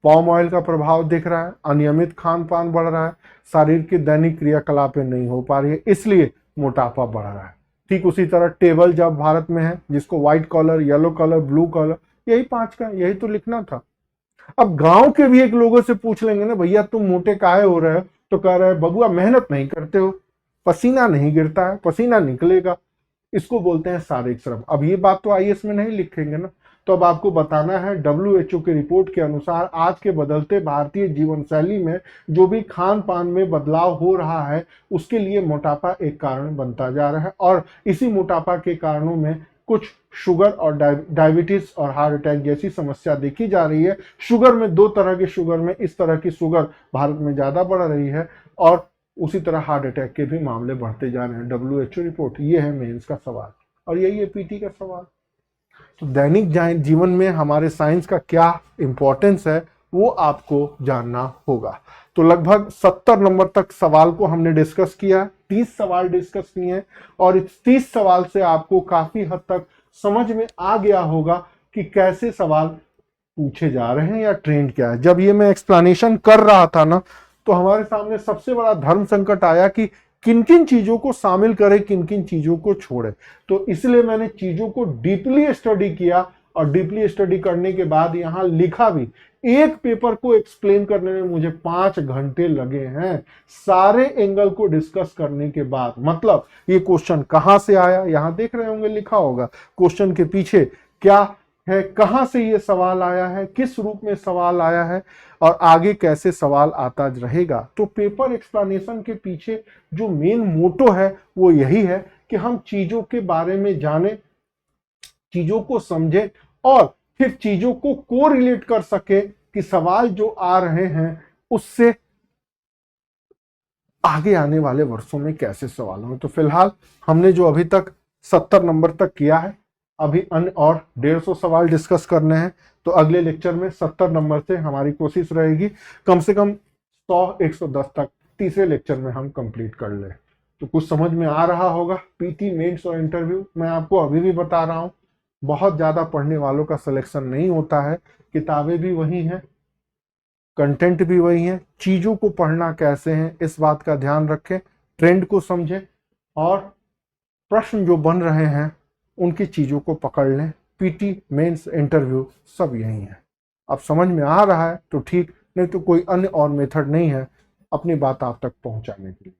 पाम ऑयल का प्रभाव दिख रहा है, अनियमित खान पान बढ़ रहा है, शरीर की दैनिक क्रियाकलापें नहीं हो पा रही है, इसलिए मोटापा बढ़ रहा है। ठीक उसी तरह टेबल जब भारत में है जिसको white collar, yellow collar, blue collar, यही 5 का, यही तो लिखना था। अब गांव के भी एक लोगों से पूछ लेंगे ना, भैया तुम मोटे काहे हो रहे हो, तो कह रहे हैं बबुआ मेहनत नहीं करते हो, पसीना नहीं गिरता है, पसीना निकलेगा, इसको बोलते हैं शारीरिक श्रम। अब ये बात तो आईएएस में नहीं लिखेंगे ना, तो अब आपको बताना है डब्ल्यूएचओ की रिपोर्ट के अनुसार आज के बदलते भारतीय जीवन शैली में जो भी खान पान में बदलाव हो रहा है उसके लिए मोटापा एक कारण बनता जा रहा है, और इसी मोटापा के कारणों में कुछ शुगर और डायबिटीज और हार्ट अटैक जैसी समस्या देखी जा रही है। शुगर में 2 तरह की शुगर में इस तरह की शुगर भारत में ज्यादा बढ़ रही है, और उसी तरह हार्ट अटैक के भी मामले बढ़ते जा रहे हैं। डब्ल्यूएचओ रिपोर्ट, ये है मेंस का सवाल, और यही है पीटी का सवाल। तो दैनिक जीवन में हमारे साइंस का क्या इंपॉर्टेंस है वो आपको जानना होगा। तो लगभग 70 नंबर तक सवाल को हमने डिस्कस किया, 30 सवाल डिस्कस किए हैं, और इस 30 सवाल से आपको काफी हद तक समझ में आ गया होगा कि कैसे सवाल पूछे जा रहे हैं या ट्रेंड क्या है। जब ये मैं एक्सप्लेनेशन कर रहा था ना, तो हमारे सामने सबसे बड़ा धर्म संकट आया कि किन किन चीजों को शामिल करें, किन किन चीजों को छोड़े। तो इसलिए मैंने चीजों को डीपली स्टडी किया, और डीपली स्टडी करने के बाद यहां लिखा भी। एक पेपर को एक्सप्लेन करने में मुझे 5 घंटे लगे हैं, सारे एंगल को डिस्कस करने के बाद। मतलब ये क्वेश्चन कहां से आया, यहां देख रहे होंगे लिखा होगा क्वेश्चन के पीछे क्या है, कहां से ये सवाल आया है, किस रूप में सवाल आया है, और आगे कैसे सवाल आता रहेगा। तो पेपर एक्सप्लेनेशन के पीछे जो मेन मोटो है वो यही है कि हम चीजों के बारे में जाने, चीजों को समझे, और फिर चीजों को कोरिलेट कर सके कि सवाल जो आ रहे हैं उससे आगे आने वाले वर्षों में कैसे सवाल होंगे। तो फिलहाल हमने जो अभी तक 70 नंबर तक किया है, अभी अन्य और 150 सवाल डिस्कस करने हैं। तो अगले लेक्चर में 70 नंबर से हमारी कोशिश रहेगी कम से कम 100-110 तक तीसरे लेक्चर में हम कंप्लीट कर ले। तो कुछ समझ में आ रहा होगा। पीटी मेंस और इंटरव्यू मैं आपको अभी भी बता रहा हूं, बहुत ज्यादा पढ़ने वालों का सिलेक्शन नहीं होता है। किताबें भी वही हैं, कंटेंट भी वही है, चीजों को पढ़ना कैसे है इस बात का ध्यान रखें, ट्रेंड को समझें, और प्रश्न जो बन रहे हैं उनकी चीजों को पकड़ लें। पीटी मेंस इंटरव्यू सब यही है। अब समझ में आ रहा है तो ठीक, नहीं तो कोई अन्य और मेथड नहीं है अपनी बात आप तक पहुंचाने के लिए।